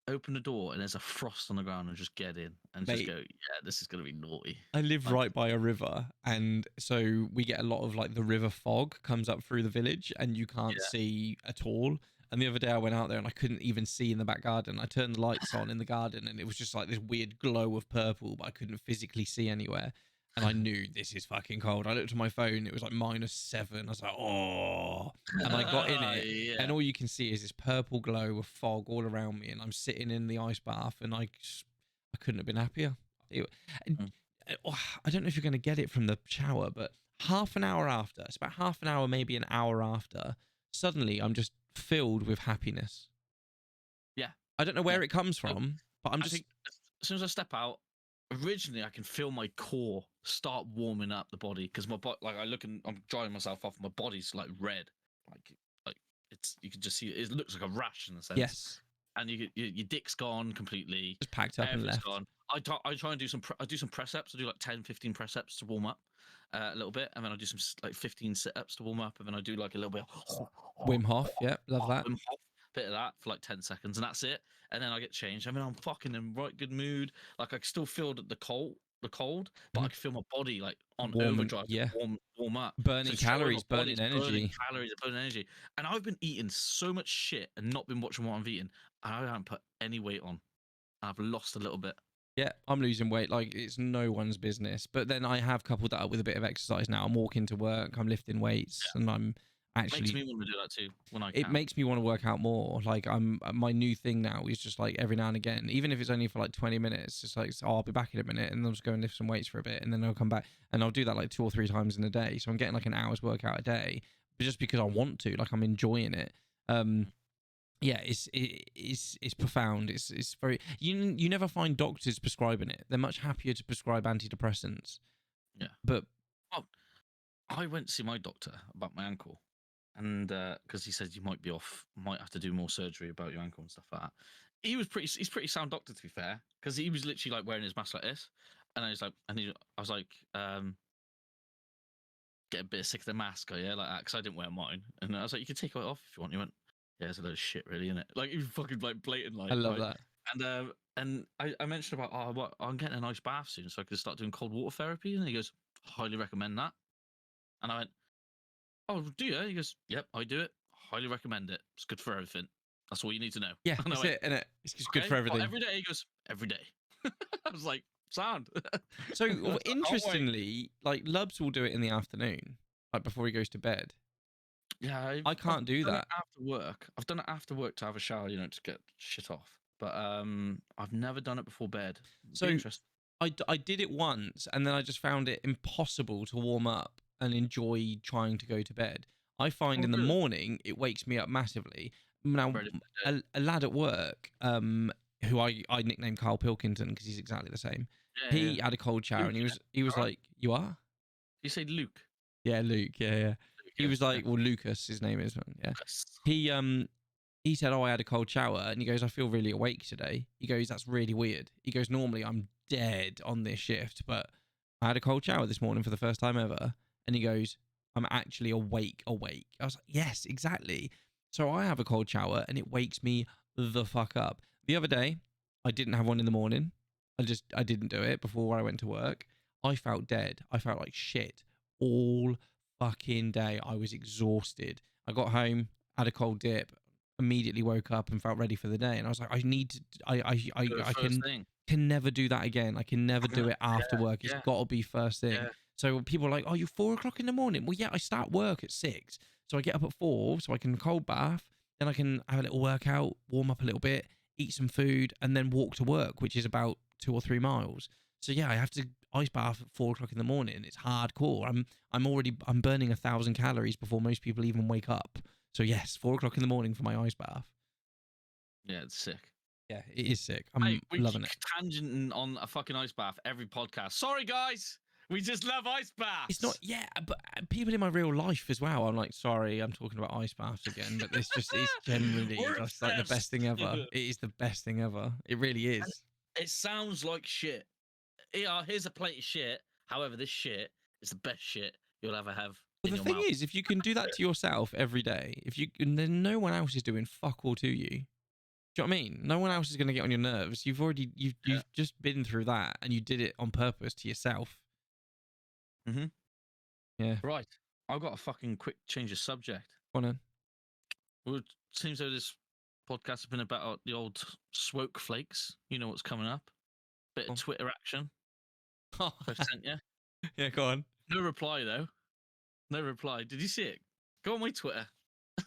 open the door and there's a frost on the ground and just get in and just go, yeah, this is going to be naughty. I live right by a river, and so we get a lot of like the river fog comes up through the village and you can't see at all. And the other day I went out there and I couldn't even see in the back garden. I turned the lights on in the garden and it was just like this weird glow of purple, but I couldn't physically see anywhere. And I knew this is fucking cold. I looked at my phone, it was like -7. I was like, oh. And I got in it, and all you can see is this purple glow of fog all around me. And I'm sitting in the ice bath, and I couldn't have been happier. I don't know if you're going to get it from the shower, but half an hour after, it's about half an hour, maybe an hour after, suddenly I'm just filled with happiness. Yeah. I don't know where it comes from, but I think as soon as I step out, originally I can feel my core start warming up the body, because my body, like, I look and I'm drying myself off, my body's like red, like it's, you can just see it looks like a rash in a sense. Yes. And your dick's gone completely, just packed up and left. Gone. I try and do some press ups. I do like 10-15 press ups to warm up a little bit, and then I do some like 15 sit ups to warm up, and then I do like a little bit of Wim Hof. Yeah, love that. Wim Hof, bit of that for like 10 seconds, and that's it. And then I get changed. I mean, I'm fucking in right good mood. Like, I still feel the cold, but I can feel my body like on overdrive. Warm up. Burning calories, burning energy. Burning energy. And I've been eating so much shit and not been watching what I'm eating. And I haven't put any weight on. I've lost a little bit. Yeah, I'm losing weight like it's no one's business. But then I have coupled that up with a bit of exercise now. I'm walking to work, I'm lifting weights, and I'm actually... It makes me want to do that too when I can. It makes me want to work out more. Like, my new thing now is just like every now and again, even if it's only for like 20 minutes, it's like, oh, I'll be back in a minute, and I'll just go and lift some weights for a bit, and then I'll come back, and I'll do that like 2 or 3 times in a day. So I'm getting like an hour's workout a day, but just because I want to, like, I'm enjoying it. Yeah, it's profound. It's very, you never find doctors prescribing it. They're much happier to prescribe antidepressants Yeah. But Well, I went to see my doctor about my ankle, and because he said you might be off, might have to do more surgery about your ankle and stuff like that. He's pretty sound doctor, to be fair, because he was literally like wearing his mask like this, and I was like, I was like, get a bit sick of the mask, yeah, like that, because I didn't wear mine, and I was like, you can take it off if you want. He went, yeah, it's a load of shit, really, isn't it? Like he was fucking like blatant, like. I love right? that. And I mentioned about I'm getting a nice bath soon, so I could start doing cold water therapy, and he goes, highly recommend that, and I went, oh, do you? He goes, yep, I do it. Highly recommend it. It's good for everything. That's all you need to know. Yeah, And I that's went, it, isn't it? It's just good "Okay, for oh, everything. every day. He goes, every day. I was like, sound. So I was like, "Oh, wait." interestingly, like Lubs will do it in the afternoon, like before he goes to bed. Yeah, I can't do done it that. after work. I've done it after work to have a shower, to get shit off. But I've never done it before bed. Be So interesting. I did it once, and then I just found it impossible to warm up and enjoy trying to go to bed. I find Oh, in the really? morning it wakes me up massively. Now, Ready for the day. a lad at work, who I nicknamed Carl Pilkington because he's exactly the same. Yeah, He yeah. had a cold shower, and Luke, he was Alright. like, "You are?" You say Luke. Yeah, Luke. Yeah, yeah. Luke, He yeah, was like, well, Lucas, his name is. Yeah. Lucas. He said, "Oh, I had a cold shower," and he goes, "I feel really awake today." He goes, "That's really weird." He goes, "Normally I'm dead on this shift, but I had a cold shower this morning for the first time ever." And he goes, "I'm actually awake, awake." I was like, "Yes, exactly." So I have a cold shower, and it wakes me the fuck up. The other day, I didn't have one in the morning. I didn't do it before I went to work. I felt dead. I felt like shit all fucking day. I was exhausted. I got home, had a cold dip, immediately woke up and felt ready for the day. And I was like, I need to, Do it I first thing. can never do that again. I can never do it after work. It's yeah. got to be first thing. Yeah. So people are like, "Oh, you're 4 o'clock in the morning." Well, yeah, I start work at 6. So I get up at 4 so I can cold bath. Then I can have a little workout, warm up a little bit, eat some food, and then walk to work, which is about 2 or 3 miles. So yeah, I have to ice bath at 4 o'clock in the morning. It's hardcore. I'm burning 1,000 calories before most people even wake up. So yes, 4 o'clock in the morning for my ice bath. Yeah, it's sick. Yeah, it is sick. I'm Hey, we loving keep it. tangenting on a fucking ice bath every podcast. Sorry, guys. We just love ice baths. It's not, yeah, but people in my real life as well. I'm like, sorry, I'm talking about ice baths again, but this just is generally We're just like the best thing ever. obsessed. It is the best thing ever. It really is. It sounds like shit. Yeah, here's a plate of shit. However, this shit is the best shit you'll ever have. But the thing is, if you can do that to yourself every day, and then no one else is doing fuck all to you. Do you know what I mean? No one else is going to get on your nerves. You've just been through that, and you did it on purpose to yourself. Mm-hmm. Yeah. Right. I've got a fucking quick change of subject. Go on then. Well, it seems though this podcast has been about the old swoke flakes. You know what's coming up. Bit of Twitter action. I've sent you. Yeah, go on. No reply though. No reply. Did you see it? Go on my Twitter.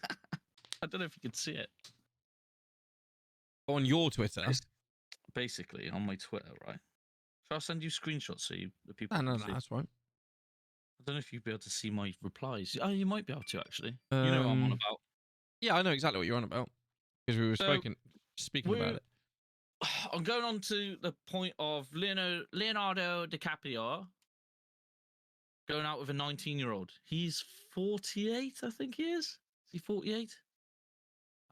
I don't know if you can see it. Go on your Twitter. Basically, on my Twitter, right? So I'll send you screenshots so the people. No, can see. that's right. I don't know if you'll be able to see my replies. Oh, you might be able to actually. You know what I'm on about. Yeah, I know exactly what you're on about because we were speaking about it. I'm going on to the point of Leonardo DiCaprio going out with a 19-year-old. He's 48, I think he is. Is he 48?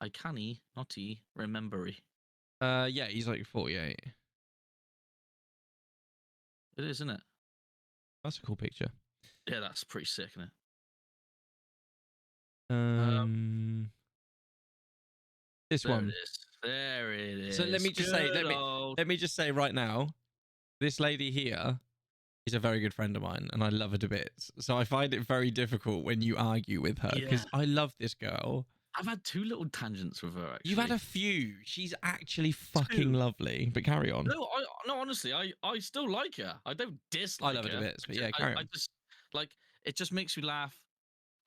I canny, notty, remembery. Yeah, he's like 48. It is, isn't it? That's a cool picture. Yeah, that's pretty sick, isn't it? This there one. It is. There it is. So let me just say right now, this lady here is a very good friend of mine, and I love her to bits. So I find it very difficult when you argue with her because I love this girl. I've had 2 little tangents with her. Actually, you've had a few. She's actually fucking lovely. But carry on. No, honestly, I still like her. I don't dislike her. I love her to bits, but yeah, carry on. I just like it. Just makes me laugh.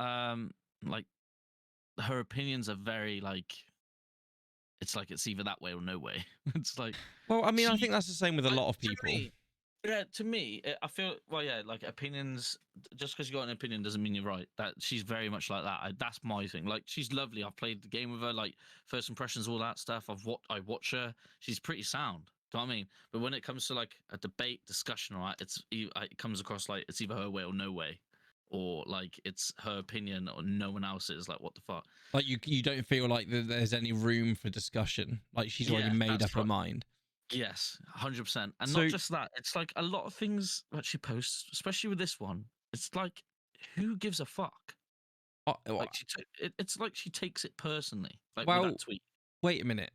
Like her opinions are very like. It's like it's either that way or no way. It's like. Well, I mean, I think that's the same with a lot of people. To me, I feel like opinions. Just because you got an opinion doesn't mean you're right. That she's very much like that. That's my thing. Like she's lovely. I've played the game with her. Like first impressions, all that stuff. I watch her. She's pretty sound. Do you know what I mean? But when it comes to like a debate discussion, right, it comes across like it's either her way or no way, or like it's her opinion or no one else's. Like what the fuck? Like you don't feel like there's any room for discussion. Like she's already Yeah, made that's up her right. mind. Yes, 100%. And So- not just that, it's like a lot of things that she posts, especially with this one. It's like, who gives a fuck? Like it's like she takes it personally. Like with well, that tweet. wait a minute.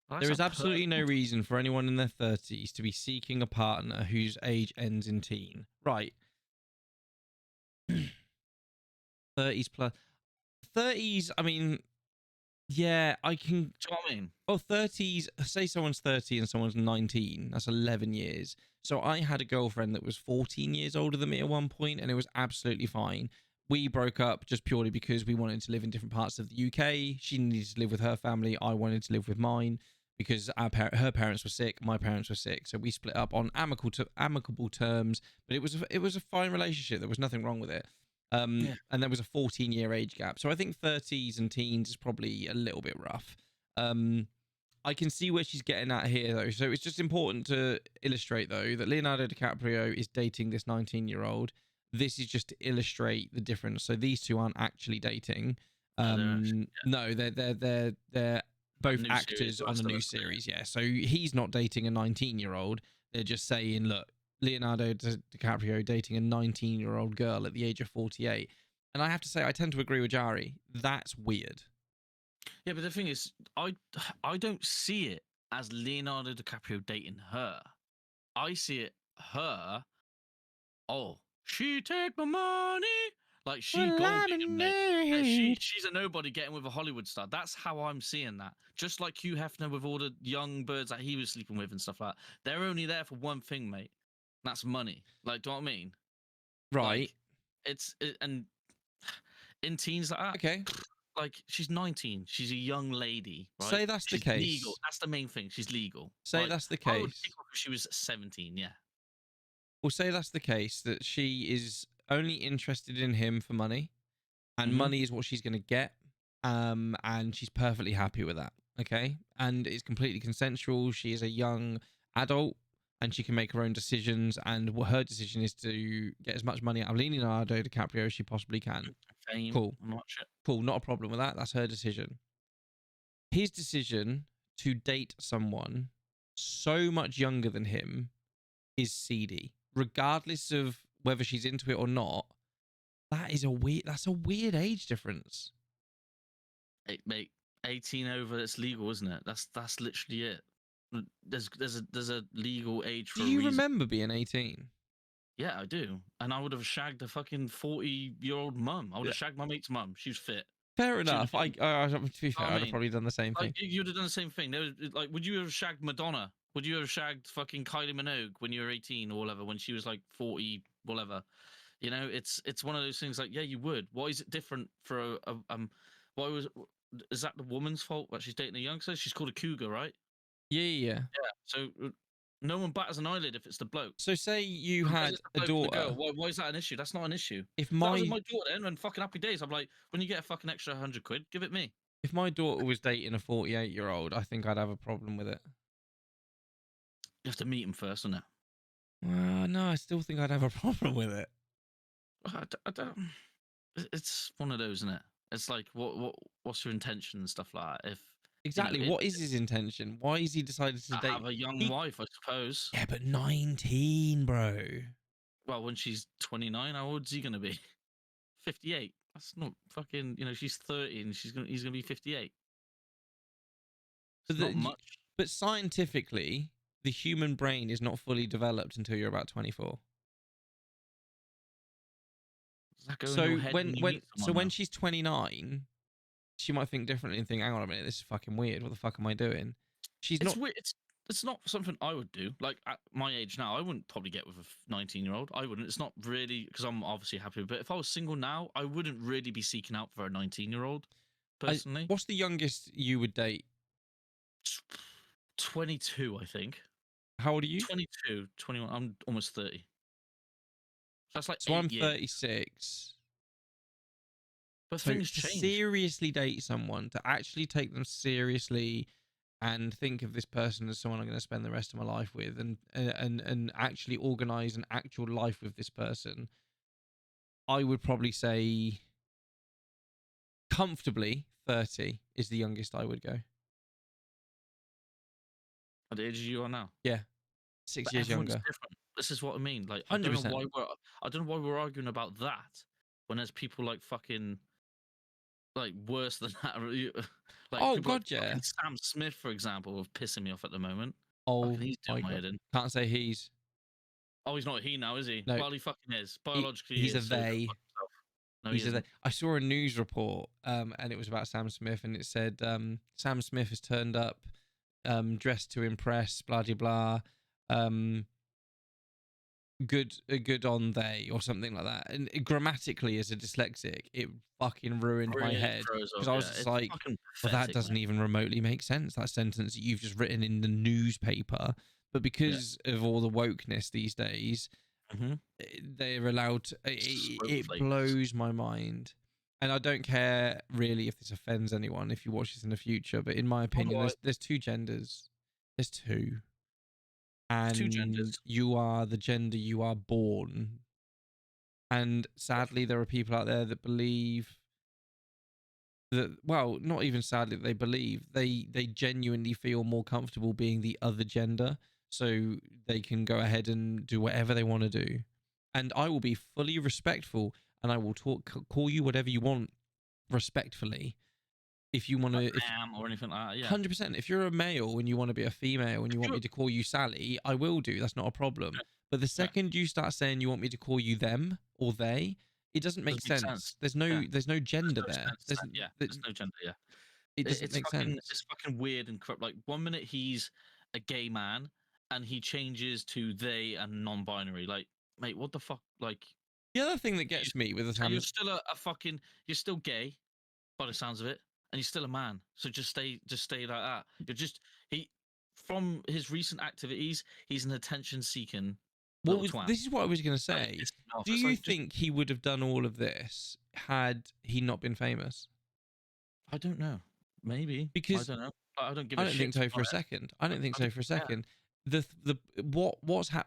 Like, There that's is a absolutely no personal- reason for anyone in their 30s to be seeking a partner whose age ends in teen. Right. 30s plus. 30s, I mean, yeah, I can. Do you know what I mean? Well, 30s, say someone's 30 and someone's 19. That's 11 years. So I had a girlfriend that was 14 years older than me at one point, and it was absolutely fine. We broke up just purely because we wanted to live in different parts of the UK. She needed to live with her family. I wanted to live with mine because her parents were sick. My parents were sick. So we split up on amicable terms. But it was a fine relationship. There was nothing wrong with it. Yeah. And there was a 14-year age gap. So I think 30s and teens is probably a little bit rough. I can see where she's getting at here, though. So it's just important to illustrate, though, that Leonardo DiCaprio is dating this 19-year-old. This is just to illustrate the difference. So these two aren't actually dating. No, they're both new actors series, on a new that's it. series. Yeah. So he's not dating a 19-year-old. They're just saying, look, Leonardo DiCaprio dating a 19-year-old girl at the age of 48. And I have to say, I tend to agree with Jari. That's weird. Yeah, but the thing is, I don't see it as Leonardo DiCaprio dating her. I see it her. Oh, she take my money. Like she gold digging, mate. Yeah, she's a nobody getting with a Hollywood star. That's how I'm seeing that. Just like Hugh Hefner with all the young birds that he was sleeping with and stuff like that. They're only there for one thing, mate. That's money. Like, do you know what I mean? Right. Like, and in teens like that. Okay. Like she's 19. She's a young lady. Right? Say that's the She's case. Legal. That's the main thing. She's legal. Say Like, that's the I would case. kick off if she was 17. Yeah. We'll say that's the case, that she is only interested in him for money, and Mhm. money is what she's going to get, and she's perfectly happy with that, okay? And it's completely consensual. She is a young adult, and she can make her own decisions, and what her decision is to get as much money out of Leonardo DiCaprio as she possibly can. Fame. Cool. I'm not sure. Cool, not a problem with that. That's her decision. His decision to date someone so much younger than him is seedy, regardless of whether she's into it or not. That's a weird age difference. Mate, 18 over. It's legal, isn't it? That's literally it. There's a legal age for Do a you reason. remember being 18? Yeah, I do. And I would have shagged a fucking 40-year-old mum. I would have shagged my mate's mum. She was fit. Fair enough. To be fair, I I'd have mean, probably done the same thing. Like you'd have done the same thing. There was, like, would you have shagged Madonna? Would you have shagged fucking Kylie Minogue when you were 18 or whatever? When she was like 40, whatever. You know, it's one of those things. Like, yeah, you would. Why is it different for Why is that the woman's fault that she's dating a youngster? She's called a cougar, right? Yeah. So no one batters an eyelid if it's the bloke. So say you Because had it's the a bloke and the daughter. girl. Why is that an issue? That's not an issue. If If that my was my daughter then, and fucking happy days, I'm like, when you get a fucking extra 100 quid, give it me. if my daughter was dating a 48-year-old, I think I'd have a problem with it. You have to meet him first, isn't it? No, I still think I'd have a problem with it. I don't. It's one of those, isn't it? It's like, what's your intention and stuff like that? If Exactly. What is his intention? Why has he decided to date? have a young wife, I suppose. Yeah, but 19, bro. Well, when she's 29, how old's he gonna be? 58. That's not fucking. She's 30 and he's gonna be 58. It's not much. But scientifically, the human brain is not fully developed until you're about 24. Does that go in So your head when you meet someone, when though? she's 29, she might think differently and think, hang on a minute, this is fucking weird. What the fuck am I doing? She's It's not. weird. It's not something I would do. Like at my age now, I wouldn't probably get with a 19-year-old. I wouldn't. It's not really because I'm obviously happy. But if I was single now, I wouldn't really be seeking out for a 19-year-old. Personally, What's the youngest you would date? 22, I think. How old are you? 22, 21. I'm almost 30. That's like So 8 I'm years. 36. But So things to change. seriously date someone, to actually take them seriously and think of this person as someone I'm going to spend the rest of my life with, and actually organize an actual life with this person, I would probably say comfortably 30 is the youngest I would go. At the age you are now. Yeah, 6 But years everyone's younger. different. This is what I mean. Like, I don't know 100%. why we're arguing about that when there's people like fucking like worse than that. Like Oh people God, like yeah. fucking Sam Smith, for example, of pissing me off at the moment. Oh Fucking he's my doing my God. head in. Can't say he's. Oh, he's not a he now, is he? No. Well, he fucking is. Biologically, He's he a is. So he can they. fuck himself. No, He's he isn't. I saw a news report, and it was about Sam Smith, and it said Sam Smith has turned up, dressed to impress, blah blah blah, good on they or something like that. And grammatically, as a dyslexic, it fucking ruined my Really head throws because up, I was yeah. just It's like, fucking well, that pathetic, doesn't mate. even remotely make sense. That sentence that you've just written in the newspaper, but because of all the wokeness these days, Mhm. they're allowed to, it Snowflakes. blows my mind. And I don't care really if this offends anyone if you watch this in the future, but in my opinion, I- there's two genders. There's two. There's two And genders. you are the gender you are born. And sadly, there are people out there that believe that, well, not even sadly they believe, they genuinely feel more comfortable being the other gender, so they can go ahead and do whatever they want to do. And I will be fully respectful, and I will call you whatever you want respectfully. If you want to, if Ma'am or anything like that. Yeah. 100%, if you're a male and you want to be a female and you want me to call you Sally, I will do. That's not a problem. But the second you start saying you want me to call you them or they, it doesn't make Doesn't make sense. sense. There's Yeah. no gender There's no there. sense to that, yeah. There's no gender. Yeah. It doesn't It's make fucking sense. it's fucking weird and corrupt. Like 1 minute he's a gay man and he changes to they and non-binary. Like, mate, what the fuck? Like, The other thing that gets me with the so you're Sam, still a fucking you're still gay by the sounds of it, and you're still a man. So just stay like that. You're just he from his recent activities, he's an attention-seeking well, little twat. this is what I was going to Like, say. it's off. Do It's you like, just, think he would have done all of this had he not been famous? I don't know. Maybe I Because don't know. I don't give I a don't shit. think To so be for a honest. second. I don't think I so don't for a care. second.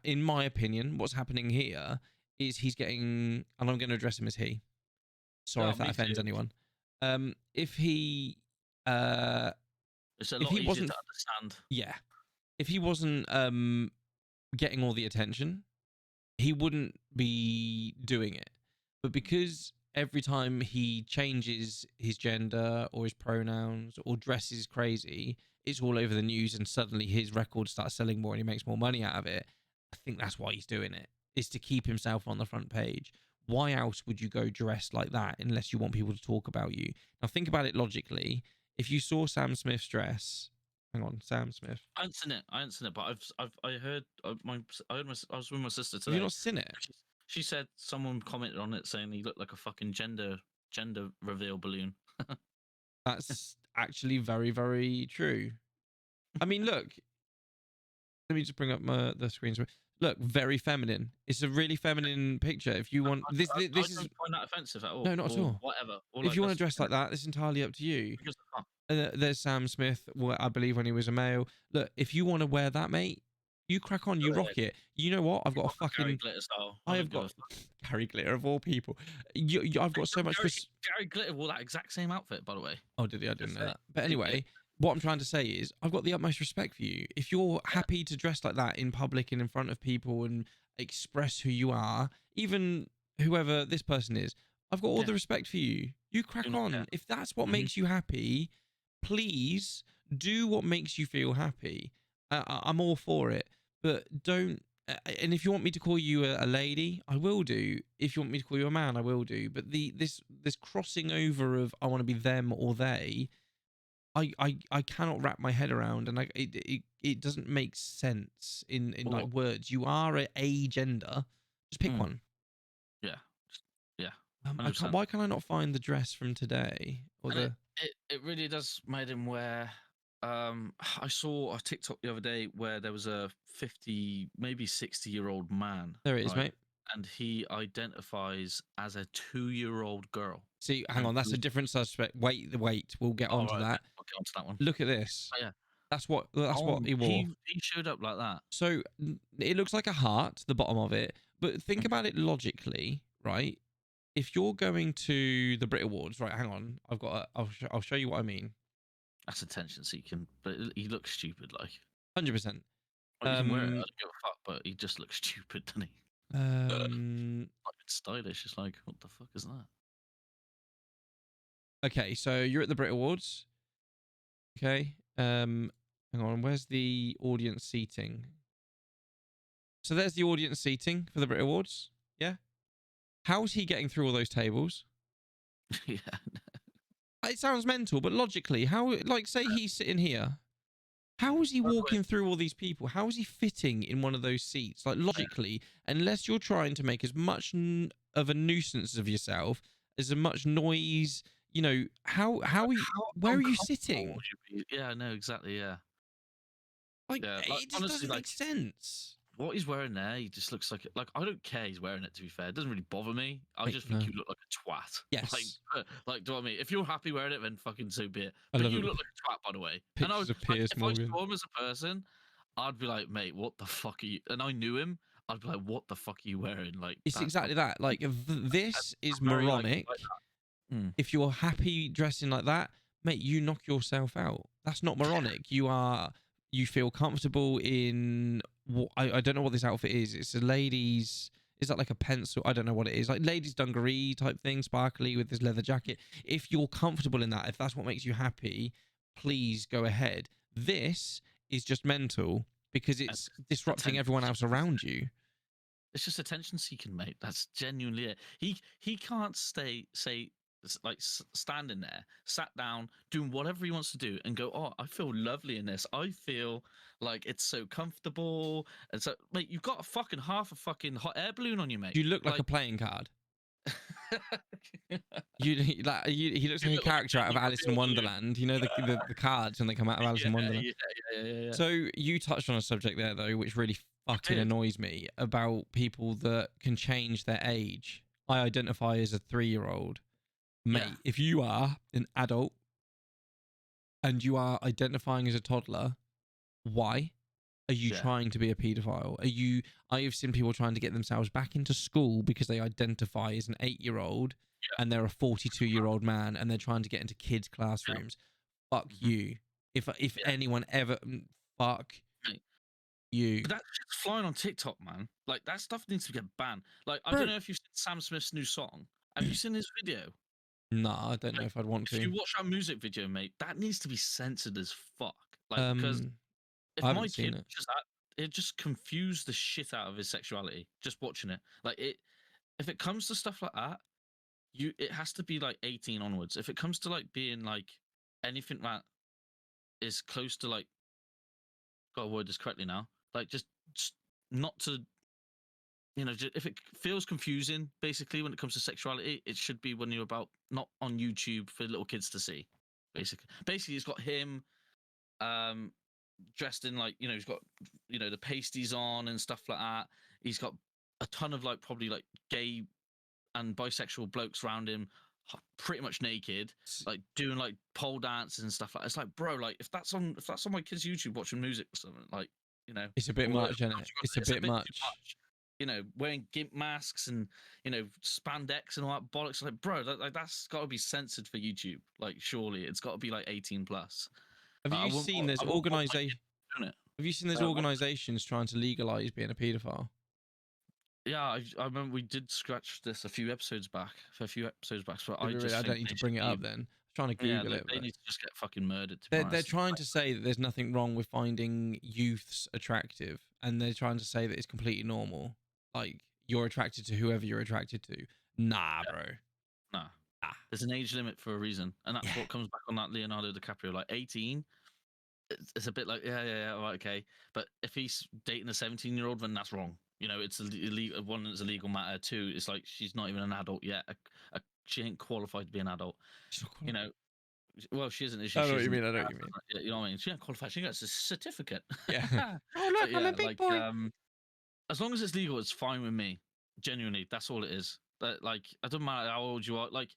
In my opinion, what's happening here is he's getting, and I'm going to address him as he. Sorry No, if that me offends too. anyone. If he, It's a if lot he easier wasn't, to understand. yeah, if he wasn't getting all the attention, he wouldn't be doing it. But because every time he changes his gender or his pronouns or dresses crazy, it's all over the news and suddenly his record starts selling more and he makes more money out of it. I think that's why he's doing it, is to keep himself on the front page. Why else would you go dressed like that unless you want people to talk about you? Now think about it logically. If you saw Sam Smith's dress, hang on, Sam Smith. I haven't seen it, but I heard I was with my sister Have you today. not seen it? She said someone commented on it saying he looked like a fucking gender reveal balloon. That's actually very, very true. I mean, look, let me just bring up the screens. Look, very feminine. It's a really feminine picture. If you want this, I this don't is find that offensive at all. no, not at or all. Whatever. Or If like, you want to that's dress like that, it's entirely up to you. because I can't. There's Sam Smith, I believe when he was a male. Look, if you want to wear that, mate, you crack on, you Go rock ahead. it. You know what? I've got a Gary fucking, Glitter style. I I have don't give got a fuck. Gary Glitter of all people. I've got so much. Gary Glitter wore that exact same outfit, by the way. Oh, did he? I didn't Just know saying. that. But He did. anyway, what I'm trying to say is I've got the utmost respect for you. If you're happy to dress like that in public and in front of people and express who you are, even whoever this person is, I've got all the respect for you. You crack Do not on. care. If that's what Mhm. makes you happy, please do what makes you feel happy. I'm all for it. But don't. And if you want me to call you a lady, I will do. If you want me to call you a man, I will do. But this crossing over of I want to be them or they, I cannot wrap my head around, and it doesn't make sense in like Or- words. You are a gender. Just pick Mm. one. Yeah. Yeah. I 100%. can't, why can I not find the dress from today or And the? it really does made him wear. I saw a TikTok the other day where there was a 50, maybe 60-year-old man. There it is, right? mate. And he identifies as a 2-year-old girl. See, hang on, that's a different suspect. Wait. We'll get onto Right, that. okay, I'll get onto that one. Look at this. Oh, yeah. That's what he wore. He showed up like that. So it looks like a heart, the bottom of it. But think about it logically, right? If you're going to the Brit Awards, right? Hang on, I'll show you what I mean. That's attention seeking, but he looks stupid. Like 100%. Like, he can wear it. I don't give a fuck, but he just looks stupid, doesn't he? Like it's stylish. It's like, what the fuck is that? Okay, so you're at the Brit Awards. Okay. Hang on, where's the audience seating? So there's the audience seating for the Brit Awards. Yeah. How's he getting through all those tables? Yeah. It sounds mental, but logically, how, like, say he's sitting here. How is he walking through all these people? How is he fitting in one of those seats? Like, logically, unless you're trying to make as much of a nuisance of yourself, as much noise, you know, where are you sitting? Would you be? Yeah, no, exactly. Yeah. Like, Yeah, like, it just honestly, doesn't make sense. What he's wearing there, he just looks like I don't care he's wearing it, to be fair. It doesn't really bother me. I Like, just think no. you look like a twat. Yes. Like, do you know what I mean? If you're happy wearing it, then fucking so be it. I But love you it. look like a twat, by the way. And I was Pictures of like, Piers if Morgan. I saw him as a person, I'd be like, mate, what the fuck are you? And I knew him. I'd be like, what the fuck are you wearing? Like, It's exactly that. Like, this is very, moronic. Mm. If you're happy dressing like that, mate, you knock yourself out. That's not moronic. You feel comfortable in what I don't know what this outfit is. It's a ladies. Is that like a pencil? I don't know what it is. Like ladies dungaree type thing, sparkly with this leather jacket. If you're comfortable in that, if that's what makes you happy, please go ahead. This is just mental because it's disrupting everyone else around you. It's just attention seeking, mate. That's genuinely it. He can't standing there, sat down, doing whatever he wants to do, and go, "Oh, I feel lovely in this. I feel like it's so comfortable." And so, mate, you've got half a fucking hot air balloon on you, mate. You look like a playing card. He looks like a character out of Alice in Wonderland. You know the cards when they come out of Alice in Wonderland. Yeah. So you touched on a subject there though, which really fucking annoys me about people that can change their age. I identify as a 3-year-old. Mate, if you are an adult and you are identifying as a toddler, why are you trying to be a paedophile? I have seen people trying to get themselves back into school because they identify as an 8-year-old and they're a 42-year-old man and they're trying to get into kids' classrooms. Fuck you. If anyone ever fuck you. But that's just flying on TikTok, man. Like that stuff needs to get banned. Like I don't know if you've seen Sam Smith's new song. Have you seen his video? No, I don't know if I'd want to. If you watch our music video, mate, that needs to be censored as fuck. Like because if I my haven't seen kid it. it just confused the shit out of his sexuality just watching it. Like if it comes to stuff like that, it has to be like 18 onwards. If it comes to like being like anything that is close to like, gotta word this correctly now, like just not to, you know, if it feels confusing, basically when it comes to sexuality, it should be when you're about not on YouTube for little kids to see. Basically, it's got him dressed in like, you know, he's got, you know, the pasties on and stuff like that. He's got a ton of like probably like gay and bisexual blokes around him, pretty much naked, like doing like pole dances and stuff like that. It's like, bro, like if that's on my kids' YouTube watching music or something, like, you know, it's a bit much, isn't it? It's a bit much. You know, wearing gimp masks and, you know, spandex and all that bollocks. Like, bro, that's got to be censored for YouTube. Like, surely it's got to be like 18 plus. Have you seen there's organization? Have you seen there's organizations trying to legalize being a paedophile? Yeah, I remember we did scratch this a few episodes back. But I don't need to bring it up then. I'm trying to Google it. They need to just get fucking murdered. They're trying to say that there's nothing wrong with finding youths attractive, and they're trying to say that it's completely normal. Like, you're attracted to whoever you're attracted to. Nah, bro. Nah. There's an age limit for a reason, and that's what comes back on that Leonardo DiCaprio. Like 18, it's a bit like yeah, right, okay. But if he's dating a 17-year-old, then that's wrong. You know, it's illegal. One, it's a legal matter. Two, it's like she's not even an adult yet. She ain't qualified to be an adult. You know, well, she isn't. I know what you mean. You know what I mean? She ain't qualified. She gets a certificate. Yeah. Oh look, I'm a big boy. As long as it's legal, it's fine with me. Genuinely, that's all it is. Like, I don't matter how old you are. Like,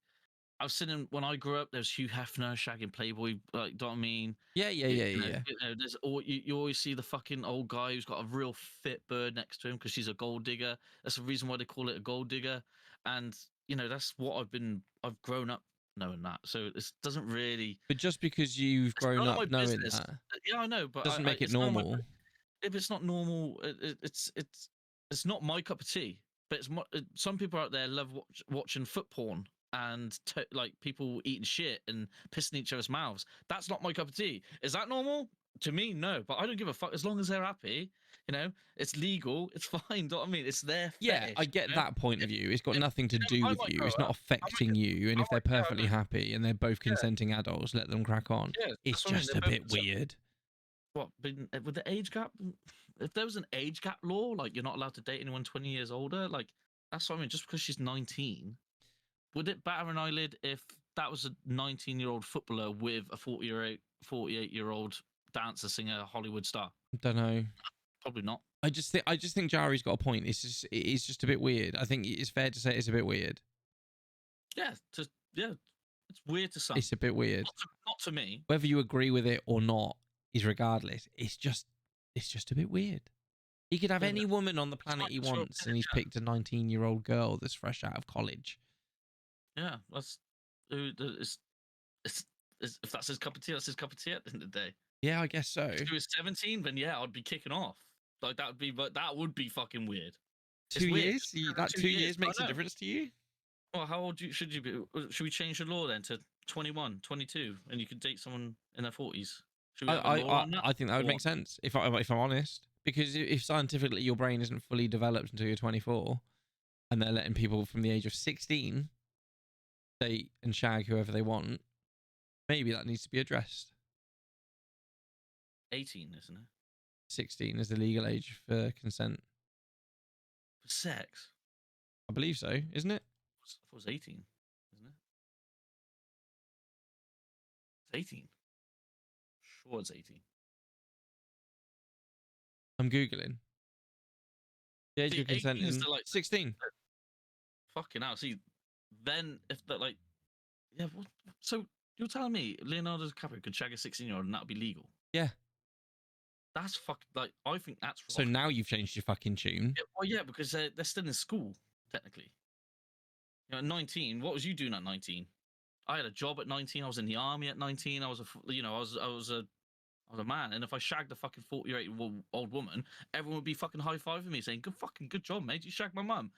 I've seen him when I grew up. There's Hugh Hefner shagging Playboy. Like, do you know what I mean? Yeah, yeah, yeah, yeah. There's you always see the fucking old guy who's got a real fit bird next to him because she's a gold digger. That's the reason why they call it a gold digger. And that's what I've grown up knowing that. So it doesn't really. But just because you've It's grown none of my up knowing business. that Yeah, I know, but doesn't make it it's none of my normal. if it's not normal, it's not my cup of tea. But some people out there love watching foot porn and like people eating shit and pissing each other's mouths. That's not my cup of tea. Is that normal? To me, no. But I don't give a fuck as long as they're happy. It's legal. It's fine. Do you know what I mean? It's their Yeah, fetish, I get that point of view. It's got nothing to do I with might you. grow It's not up. affecting you. And if they're yeah, I perfectly know. happy and they're both consenting adults, let them crack on. Yeah, It's that's what I mean, just they're a both bit consenting. weird. What with the age gap? If there was an age gap law, like you're not allowed to date anyone 20 years older, like that's what I mean. Just because she's 19, would it batter an eyelid if that was a 19-year-old footballer with a 48-year-old dancer, singer, Hollywood star? Don't know. Probably not. I just think Jari's got a point. It is just a bit weird. I think it's fair to say it's a bit weird. Yeah, it's weird to some. It's a bit weird. Not to me. Whether you agree with it or not is regardless. It's just a bit weird. He could have any woman on the planet he wants, and he's picked a 19-year-old girl that's fresh out of college. Yeah, if that's his cup of tea, that's his cup of tea at the end of the day. Yeah, I guess so. If he was 17, then yeah, I'd be kicking off. Like that would be fucking weird. 2 years? That 2 years makes a difference to you? Well, how old should you be? Should we change the law then to 21, 22, and you could date someone in their 40s? I think that would make sense if I'm honest, because if scientifically your brain isn't fully developed until you're 24, and they're letting people from the age of 16 date and shag whoever they want, maybe that needs to be addressed. 18, isn't it? 16 is the legal age for consent. For sex? I believe so, isn't it? I thought it was 18, isn't it? It's 18. Sure, it's 18. I'm Googling. The age of consent is 16. Fucking hell. See, then if that yeah, so you're telling me Leonardo DiCaprio could shag a 16-year-old and that would be legal? Yeah. That's I think that's wrong. So now you've changed your fucking tune. Yeah, well, yeah, because they're still in school, technically. At 19, what was you doing at 19? I had a job at 19. I was in the army at 19. I was a man. And if I shagged a fucking 48-year-old woman, everyone would be fucking high-fiving me saying, good job, mate. You shagged my mum.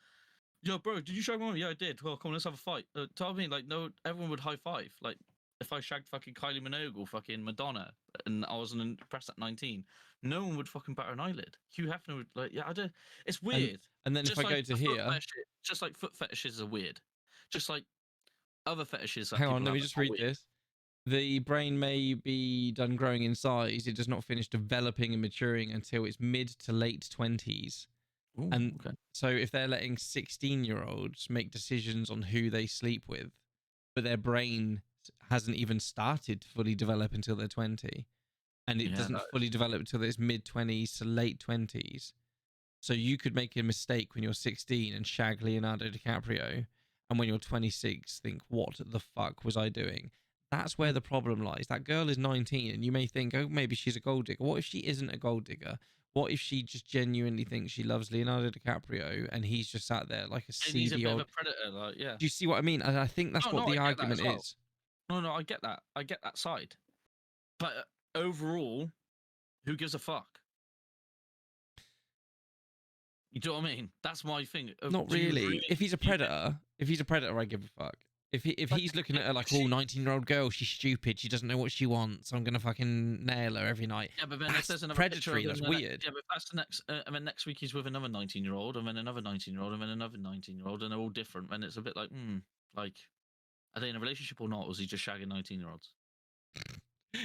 Yo, bro, did you shag my mum? Yeah, I did. Well, come on, let's have a fight. Tell me, no, everyone would high-five. Like, if I shagged fucking Kylie Minogue or fucking Madonna and I wasn't impressed at 19, no one would fucking batter an eyelid. Hugh Hefner would, yeah, I do. It's weird. And then if I go to here... Just like foot fetishes are weird. Just like other fetishes. Hang on, let me just read this. The brain may be done growing in size. It does not finish developing and maturing until its mid to late 20s. Ooh, and so if they're letting 16-year-olds make decisions on who they sleep with, but their brain hasn't even started to fully develop until they're 20, and it doesn't fully develop until its mid-20s to late 20s. So you could make a mistake when you're 16 and shag Leonardo DiCaprio, and when you're 26 think, what the fuck was I doing? That's where the problem lies. That girl is 19 and you may think, oh, maybe she's a gold digger. What if she isn't a gold digger? What if she just genuinely thinks she loves Leonardo DiCaprio and he's just sat there like a seedy he's a bit old... of a predator, yeah. Do you see what I mean? And I think that's what the argument is. No, I get that. I get that side. But overall, who gives a fuck? You do what I mean? That's my thing. Not really. If he's a predator, I give a fuck. If he's looking at her like, oh, 19-year-old girl, she's stupid, she doesn't know what she wants, so I'm gonna fucking nail her every night. Yeah, but then if there's another predatory, that's weird. Yeah, but that's the next, and then next week he's with another 19-year-old, and then another 19-year-old, and then another 19-year-old, and they're all different. And it's a bit like, like, are they in a relationship or not? Or is he just shagging 19-year-olds?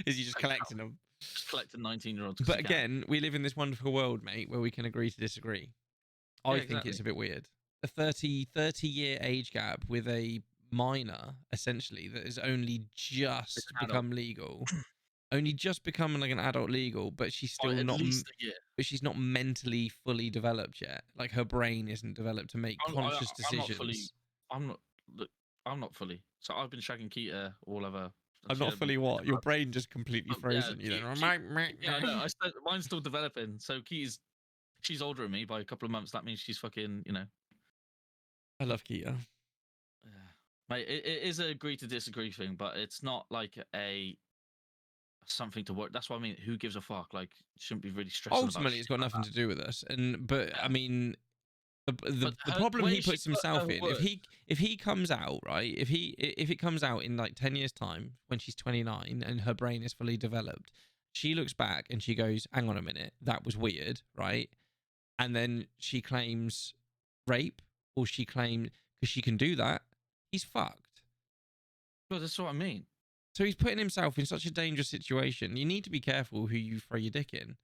Is he just collecting them? Just collecting 19-year-olds. But again, we live in this wonderful world, mate, where we can agree to disagree. I think it's a bit weird. A 30-year age gap with a minor, essentially, that has only just become legal. Only just become like an adult legal, but she's still not. But she's not mentally fully developed yet. Like her brain isn't developed to make conscious decisions. I'm not. Look, I'm not fully. So I've been shagging Keita all over. I'm not fully what? Your brain just completely frozen. You Yeah, no, mine's still developing. So she's older than me by a couple of months. That means she's fucking, I love Keita. Yeah. Mate, it is a agree to disagree thing, but it's not like a something to work. That's what I mean. Who gives a fuck? Like, shouldn't be really stressing about. Ultimately, it's got nothing to do with us. But Yeah. I mean, the But problem where he she puts put himself her in, worth- if he comes out, right, if it comes out in like 10 years time when she's 29 and her brain is fully developed, she looks back and she goes, hang on a minute, that was weird, right? And then she claims rape, or she claims, because she can do that, he's fucked. Well, that's what I mean. So he's putting himself in such a dangerous situation. You need to be careful who you throw your dick in.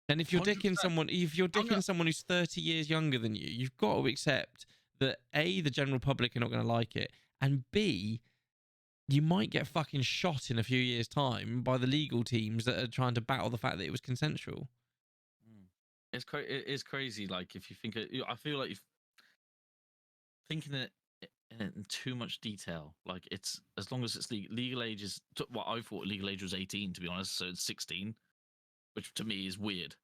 And if you're 100%. dicking someone who's 30 years younger than you, you've got to accept that A, the general public are not going to like it, and B, you might get fucking shot in a few years' time by the legal teams that are trying to battle the fact that it was consensual. It is crazy. Like, if you think it, I feel like you're thinking it in too much detail. Like, it's as long as it's legal age is what I thought legal age was 18, to be honest. So it's 16, which to me is weird.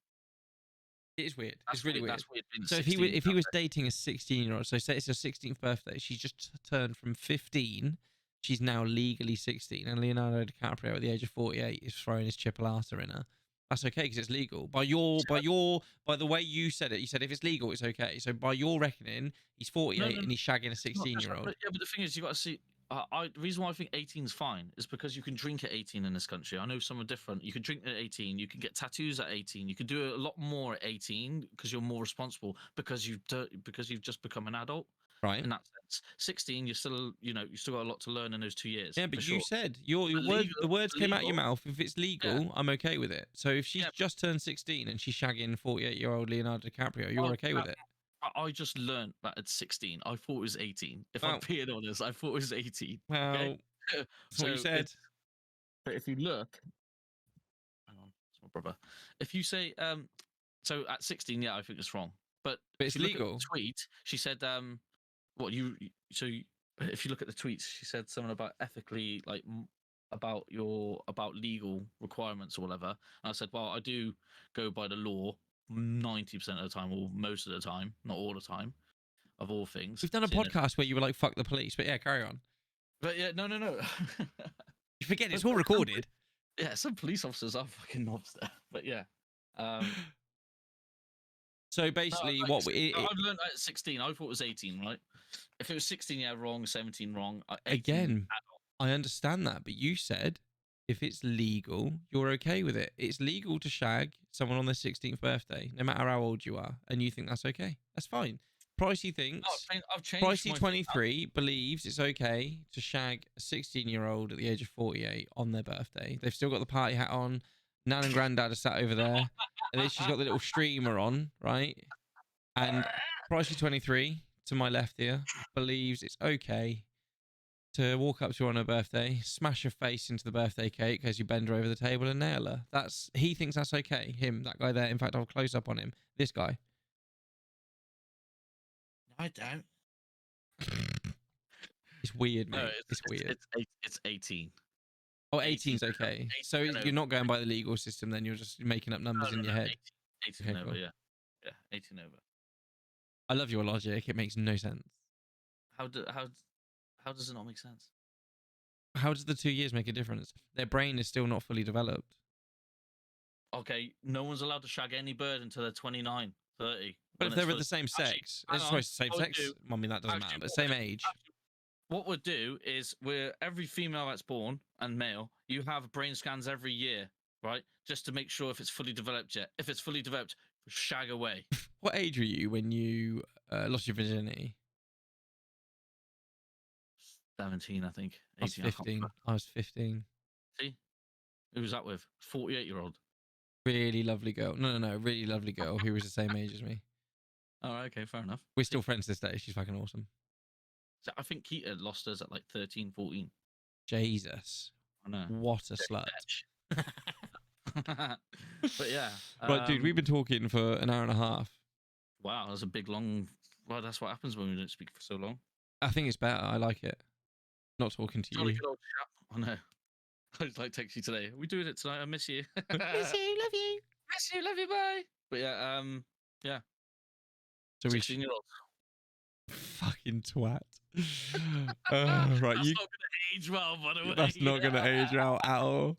It is weird. That's it's really weird. That's weird. So if he was dating a 16-year-old, so say it's her 16th birthday, she's just turned from 15. She's now legally 16, and Leonardo DiCaprio at the age of 48 is throwing his chipolata in her. That's okay because it's legal. By the way you said it, you said if it's legal, it's okay. So by your reckoning, he's 48 and he's shagging a 16-year-old. Yeah, but the thing is, you got to see. The reason why I think 18 is fine is because you can drink at 18 in this country. I know some are different. You can drink at 18. You can get tattoos at 18. You can do a lot more at 18 because you're more responsible because you've just become an adult. Right. In that sense, 16, you still got a lot to learn in those 2 years. Yeah, but sure. you said the words came out your mouth. If it's legal, I'm okay with it. So if she's just turned 16 and she's shagging 48-year-old Leonardo DiCaprio, you're okay with it. I just learned that at 16. I thought it was 18. If I'm being honest, I thought it was 18. Well, okay? that's what you said. But if you look, hang on, it's my brother. If you say, so at 16, yeah, I think it's wrong. But it's legal. The tweet, she said, if you look at the tweets, she said something about ethically, like about legal requirements or whatever. And I said, well, I do go by the law 90% of the time, or most of the time, not all the time, of all things. We've done a podcast where you were like, fuck the police, but yeah, carry on. But yeah, no. You forget it's all recorded. Yeah, some police officers are fucking knobs there. But yeah. So basically, I've learned at 16. I thought it was 18, right? If it was 16, yeah, wrong. 17, wrong. 18, again, I understand that, but you said if it's legal, you're okay with it. It's legal to shag someone on their 16th birthday, no matter how old you are, and you think that's okay. That's fine. Pricey thinks. I've changed. Pricey 23 believes it's okay to shag a 16-year-old at the age of 48 on their birthday. They've still got the party hat on. Nan and Grandad are sat over there, and then she's got the little streamer on, right? And Pricey 23 to my left here believes it's okay to walk up to her on her birthday, smash her face into the birthday cake as you bend her over the table and nail her. He thinks that's okay. Him, that guy there. In fact, I'll close up on him. This guy. I don't. It's weird, mate. No, it's weird. It's 18. Oh, 18's okay. 18 so you're not going by the legal system then, you're just making up numbers in your head. 18 Okay, over, cool. yeah. Yeah, 18 over. I love your logic. It makes no sense. How does it not make sense? How does the 2 years make a difference? Their brain is still not fully developed. Okay, no one's allowed to shag any bird until they're 29, 30. But if they're with the same sex, it's the same sex. I mean, that doesn't matter, but same age. What we'll do is every female that's born and male, you have brain scans every year, right? Just to make sure if it's fully developed yet. If it's fully developed, shag away. What age were you when you lost your virginity? 17, I think. 18, I was 15. I was 15. See? Who was that with? 48-year-old. Really lovely girl. No. Really lovely girl who was the same age as me. Oh, okay, fair enough. We're still friends to this day. She's fucking awesome. So I think Keita lost hers at like 13, 14. Jesus. I know. What a slut. But yeah. Right, dude, we've been talking for an hour and a half. Wow, that's a big, long... Well, that's what happens when we don't speak for so long. I think it's better. I like it. Not talking to Jolly you. good old chap. I know. I just like text you today. Are we doing it tonight? I miss you. Miss you, love you. Miss you, love you, bye. But yeah. So we 16-year-old. fucking twat. Right, That's not gonna age well, by the way. That's not gonna age well at all.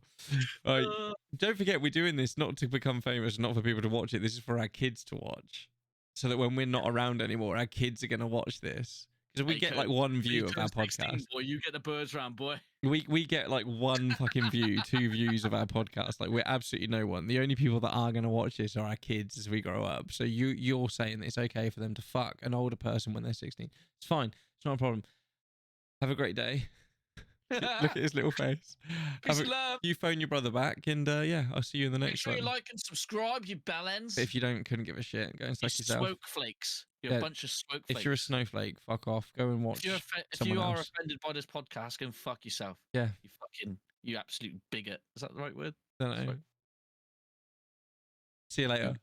Right, Uh, don't forget, we're doing this not to become famous, not for people to watch it. This is for our kids to watch, so that when we're not around anymore, our kids are gonna watch this. Because we hey, get Kurt, like one when view you of turn our 16, podcast. boy, you get the birds round, boy. We get like one fucking view, 2 views of our podcast. Like we're absolutely no one. The only people that are gonna watch this are our kids as we grow up. So you're saying that it's okay for them to fuck an older person when they're 16. It's fine. It's not a problem. Have a great day. Look at his little face. Peace and love. You phone your brother back, and yeah, I'll see you in the Make next sure one. you like and subscribe, you bellends. But if you couldn't give a shit, go and You suck yourself. smoke flakes. You're Yeah, a bunch of smoke flakes. If you're a snowflake, fuck off. Go and watch if someone you are else. offended by this podcast, go and fuck yourself. Yeah. You absolute bigot. Is that the right word? Don't know. Sorry. See you later.